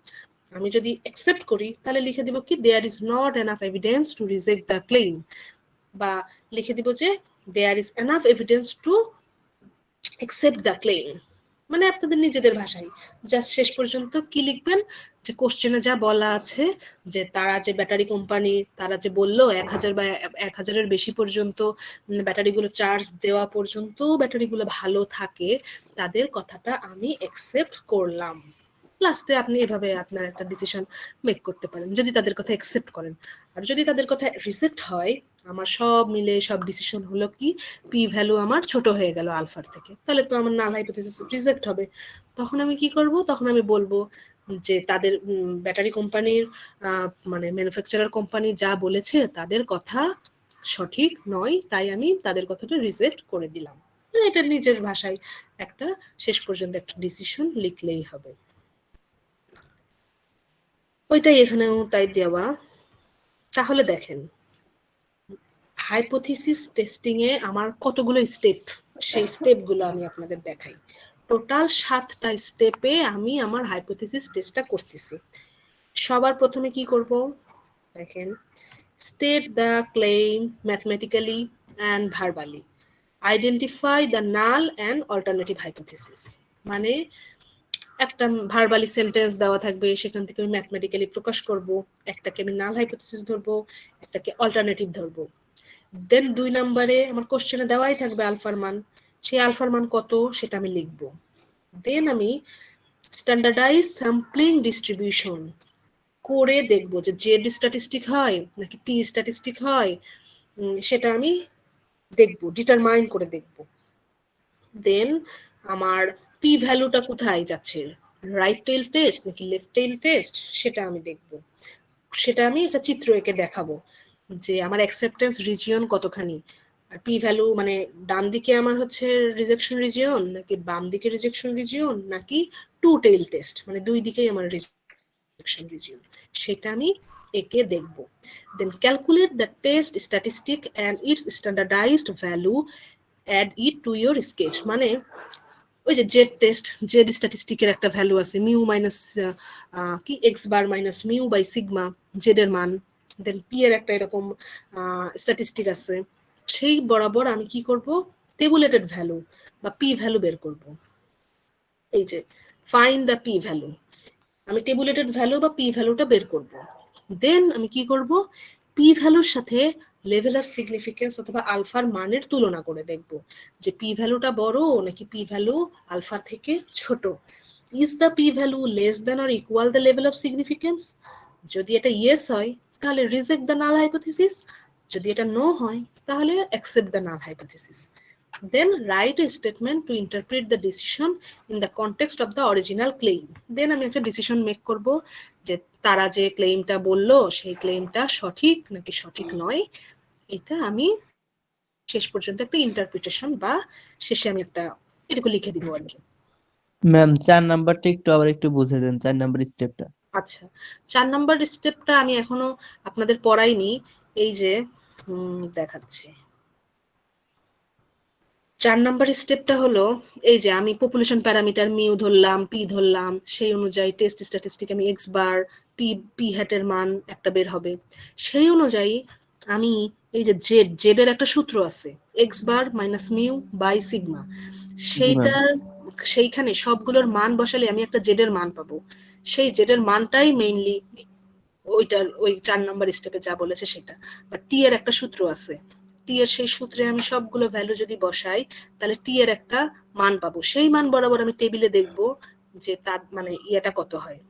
আমি যদি অ্যাকসেপ্ট করি তাহলে লিখে দিব কি there is not enough evidence to reject the claim, বা লিখে দিব যে there is enough evidence to accept the claim, মানে আপনাদের নিজেদের ভাষায় জাস্ট শেষ পর্যন্ত কি লিখবেন, যে কোশ্চেনে যা বলা আছে যে তারা যে ব্যাটারি কোম্পানি তারা যে বললো 1000 বা 1000-এর বেশি পর্যন্ত ব্যাটারিগুলো চার্জ দেওয়া পর্যন্ত ব্যাটারিগুলো ভালো থাকে, তাদের কথাটা আমি অ্যাকসেপ্ট করলাম। লাস্টে আপনি এভাবে আপনার একটা ডিসিশন মেক করতে পারেন যদি তাদের কথা অ্যাকসেপ্ট করেন। আর যদি তাদের কথা রিজেক্ট হয়, আমার সব মিলে সব ডিসিশন হলো কি পি ভ্যালু আমার ছোট হয়ে গেল আলফার থেকে, তাহলে তো আমার নাল হাইপোথিসিস রিজেক্ট হবে। তখন আমি কি করব, তখন আমি বলবো যে তাদের ব্যাটারি কোম্পানির মানে ম্যানুফ্যাকচারার কোম্পানি যা বলেছে তাদের কথা সঠিক নয়, তাই আমি তাদের কথাটা রিজেক্ট করে দিলাম। এটা নিজের ভাষায় একটা শেষ পর্যন্ত একটা ডিসিশন লিখলেই হবে। ওইটাই এখানেও তাই দেওয়া। তাহলে দেখেন হাইপোথিসিস টেস্টিং এ আমার কতগুলো স্টেপ, সেই স্টেপগুলো আমি আপনাদের দেখাই। টোটাল 7টা স্টেপে আমি আমার হাইপোথিসিস টেস্টটা করতেছি। সবার প্রথমে কি করব দেখেন, state the claim mathematically and verbally, identify the null and alternative hypothesis, মানে একটা ভার্বালি সেন্টেন্স দেওয়া থাকবে, সেখান থেকে আমি ম্যাথমেটিক্যালি প্রকাশ করব, একটাকে আমি নাল হাইপোথিসিস ধরবো, একটাকে অল্টারনেটিভ ধরবো। দেন 2 নম্বরে আমার কোশ্চেনে দেওয়াই থাকবে আলফার মান, সেই আলফার মান কত সেটা আমি লিখব। দেন আমি স্ট্যান্ডার্ডাইজ স্যাম্পলিং ডিস্ট্রিবিউশন করে দেখব যে জেড স্ট্যাটিস্টিক হয় নাকি টি স্ট্যাটিস্টিক হয়, সেটা আমি দেখব, ডিটারমাইন করে দেখব। দেন আমার পি ভ্যালুটা কোথায় যাচ্ছে, রাইট টেইল টেস্ট নাকি লেফট টেইল টেস্ট, সেটা আমি দেখব। সেটা আমি একটা চিত্র এঁকে দেখাবো যে আমার অ্যাকসেপ্টেন্স রিজিয়ন কতখানি, আর পি ভ্যালু মানে ডান দিকে আমার হচ্ছে রিজেকশন রিজিয়ন নাকি বাম দিকে রিজেকশন রিজিয়ন নাকি টু টেইল টেস্ট মানে দুই দিকেই আমার রিজেকশন রিজিয়ন, সেটা আমি এঁকে দেখব। Then calculate the test statistic and its standardised value, add it to your sketch, মানে ওই যে জেড টেস্ট জেড স্ট্যাটিস্টিকের একটা ভ্যালু আছে মিউ মাইনাস কি X bar minus mu by sigma Z এর মান, দেন পি এর একটা এরকম স্ট্যাটিস্টিক আছে, সেই বরাবর আমি কি করব টেবুলেটেড ভ্যালু বা পি ভ্যালু বের করব। এই যে ফাইন্ড দ্য পি ভ্যালু, আমি টেবুলেটেড ভ্যালু বা পি ভ্যালুটা বের করব। দেন আমি কি করব পি ভ্যালুর সাথে লেভেল অফ সিগনিফিকেন্স অথবা আলফার মানের তুলনা করে দেখব যে পি ভ্যালুটা বড় নাকি পি ভ্যালু আলফার থেকে ছোট। Is the P value less than or equal the level of significance, যদি এটা ইয়েস হয় তাহলে রিজেক্ট দ্য নাল হাইপোথিসিস, যদি এটা নো হয় তাহলে accept the null hypothesis. Then write a statement to interpret the decision in the context of the original claim. Then আমি একটা ডিসিশন মেক করব যে তারা যে ক্লেইমটা বললো সেই ক্লেইমটা সঠিক নাকি সঠিক নয়, এটা আমি শেষ পর্যন্ত একটা ইন্টারপ্রিটেশন বা শেষে আমি একটা এটুকু লিখে দিব আর কি। ম্যাম 4 নাম্বারটা একটু আবার একটু বুঝে দেন, 4 নাম্বার স্টেপটা। আচ্ছা 4 নাম্বার স্টেপটা আমি এখনো আপনাদের পড়াইনি, এই যে দেখাচ্ছি। 4 নাম্বার স্টেপটা হলো এই যে আমি পপুলেশন প্যারামিটার মিউ ধরলাম পি ধরলাম, সেই অনুযায়ী টেস্ট স্ট্যাটিস্টিক আমি এক্স বার পি হ্যাটের মান একটা বের হবে, সেই অনুযায়ী আমি এই যে জেড এর একটা সূত্র আছে X bar minus mu by sigma, সেইটার সেইখানে সবগুলোর মান বসালে আমি একটা জেড এর মান পাবো, সেই জেড এর মানটাই মেইনলি ওইটার ওই 4 নাম্বার স্টেপে যা বলেছে সেটা। বাট টি এর একটা সূত্র আছে, টি এর সেই সূত্রে আমি সবগুলো ভ্যালু যদি বসাই তাহলে টি এর একটা মান পাবো, সেই মান বরাবর আমি টেবিলে দেখবো যে তার মানে ইয়েটা কত হয়,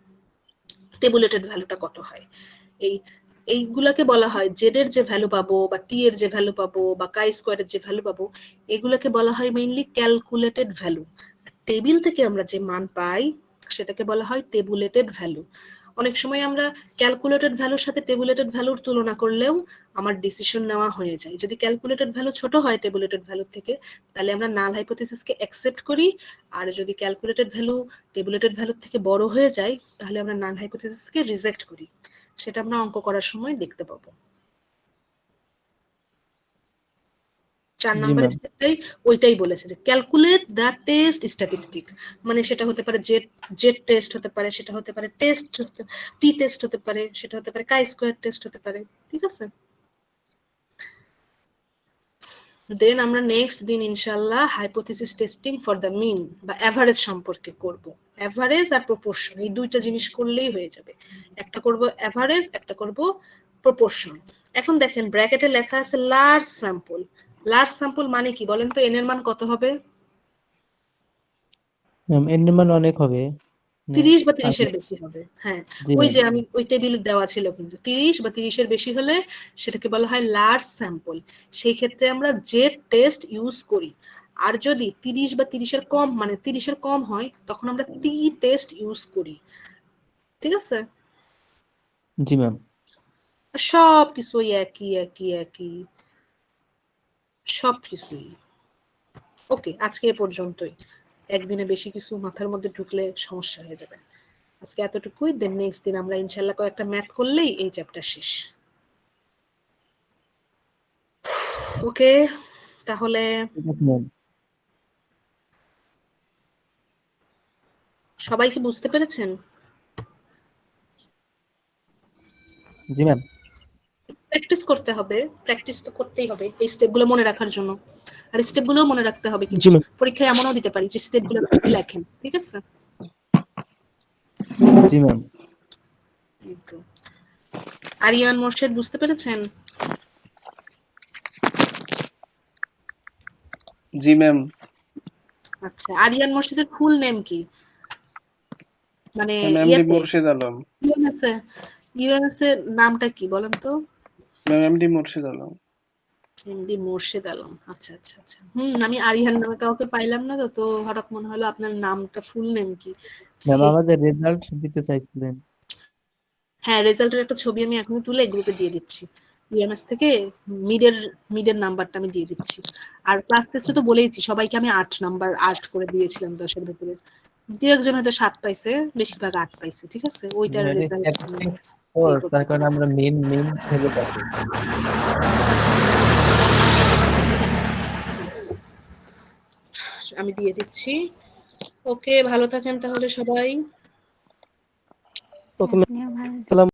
টেবুলেটেড ভ্যালুটা কত হয়। এই এইগুলাকে বলা হয় জেড এর যে ভ্যালু পাবো বা টি এর যে ভ্যালু পাবো বা কাই স্কোয়ারের যে ভ্যালু পাবো, এগুলোকে বলা হয় মেইনলি ক্যালকুলেটেড ভ্যালু। টেবিল থেকে আমরা যে মান পাই সেটাকে বলা হয় টেবুলেটেড ভ্যালু। অনেক সময় আমরা ক্যালকুলেটেড ভ্যালুর সাথে টেবুলেটেড ভ্যালুর তুলনা করলেও আমার ডিসিশন নেওয়া হয়ে যায়। যদি ক্যালকুলেটেড ভ্যালু ছোট হয় টেবুলেটেড ভ্যালুর থেকে, তাহলে আমরা নাল হাইপোথিসিসকে অ্যাকসেপ্ট করি। আর যদি ক্যালকুলেটেড ভ্যালু টেবুলেটেড ভ্যালুর থেকে বড় হয়ে যায়, তাহলে আমরা নাল হাইপোথিসিসকে রিজেক্ট করি। সেটা আমরা অঙ্ক করার সময় দেখতে পাবো। 4 জি নাম্বার ম্যাম। স্টেপটাই ওইটাই বলেছে যে ক্যালকুলেট দ্য টেস্ট স্ট্যাটিস্টিক। মানে সেটা হতে পারে জেড জেড টেস্ট হতে পারে, সেটা হতে পারে টেস্ট টি টেস্ট হতে পারে, সেটা হতে পারে কাই স্কোয়ার টেস্ট হতে পারে। ঠিক আছে, দেন আমরা নেক্সট দিন ইনশাল্লাহ hypothesis testing for the mean বা অ্যাভারেজ সম্পর্কে করব। অ্যাভারেজ আর প্রপোর্শন এই দুইটা জিনিস করলেই হয়ে যাবে। একটা করব অ্যাভারেজ, একটা করব প্রপোর্শন। এখন দেখেন ব্র্যাকেটে লেখা আছে লার্জ স্যাম্পল। লার্জ স্যাম্পল মানে কি বলেন তো, এন এর মান কত হবে? ম্যাম এর মান অনেক হবে, মানে 30 বা আগে। 30-এর বেশি হবে। হ্যাঁ, জি ওই ম্যাম। যে আমি ওই টেবিল দেওয়া ছিল, কিন্তু 30 বা 30-এর বেশি হলে সেটাকে বলা হয় লার্জ স্যাম্পল। সেই ক্ষেত্রে আমরা জেড টেস্ট ইউজ করি। আর যদি 30 বা 30-এর কম, মানে 30-এর কম হয়, তখন আমরা টি টেস্ট ইউজ করি। ঠিক আছে, জি ম্যাম। সব কিছুই একই একই একই, সব কিছুই। ওকে, আজকে এ পর্যন্তই। একদিনে বেশি কিছু মাথার মধ্যে ঢুকলে সমস্যা হয়ে যাবে। আজকে এতটুকুই, দেন নেক্সট দিন আমরা ইনশাল্লাহ কয়েকটা ম্যাথ করলেই এই চ্যাপ্টার শেষ। ওকে, তাহলে ঠিক আছে ম্যাম। সবাই কি বুঝতে পেরেছেন? জি ম্যাম। প্র্যাকটিস করতে হবে, প্র্যাকটিস তো করতেই হবে এই স্টেপগুলো মনে রাখার জন্য। আর স্টেপগুলোও মনে রাখতে হবে, জি কিন্তু ম্যাম। পরীক্ষায় এমনও দিতে পারি যে স্টেপগুলো লেখেন। ঠিক আছে, জি ম্যাম। এই তো। আরিয়ান মোর্শেদ বুঝতে পেরেছেন? জি ম্যাম। আচ্ছা, আরিয়ান মোর্শেদের ফুল নেম কি? মানে ম্যাম এমডি ইয়েতে মোর্শেদ আলম। ইউএনএসএ, ইউএনএসএ নামটা কি বলেন তো? Ma'am MD Morshed Alam. MD Morshed Alam. আচ্ছা আচ্ছা আচ্ছা, আমি আরিয়ান নামে কাউকে পাইলাম না, তো তো হঠাৎ মনে হলো আপনার নামটা ফুল নেম কি। ম্যাম আমাদের রেজাল্ট দিতে চাইছিলেন। হ্যাঁ, রেজাল্টের একটা ছবি আমি এখনই তুলে গ্রুপে দিয়ে দিচ্ছি। ইউএমএস থেকে মিডের মিডের নাম্বারটা আমি দিয়ে দিচ্ছি। আর ক্লাস টেস্টে তো বলেইছি সবাইকে আমি 8 নাম্বার 8 করে দিয়েছিলাম 10-এর ভেতরে। দু একজন হয়তো 7 পাইছে, বেশিরভাগ 8 পাইছে। ঠিক আছে, ওইটার এটা রেজাল্ট স্ট্যাটিস্টিক্স তো, তার কারণে আমরা মেন ভেবে থাকি। আমি দিয়ে দিচ্ছি। ওকে, ভালো থাকেন তাহলে সবাই। ওকে আপনিও ভালো ম্যাম।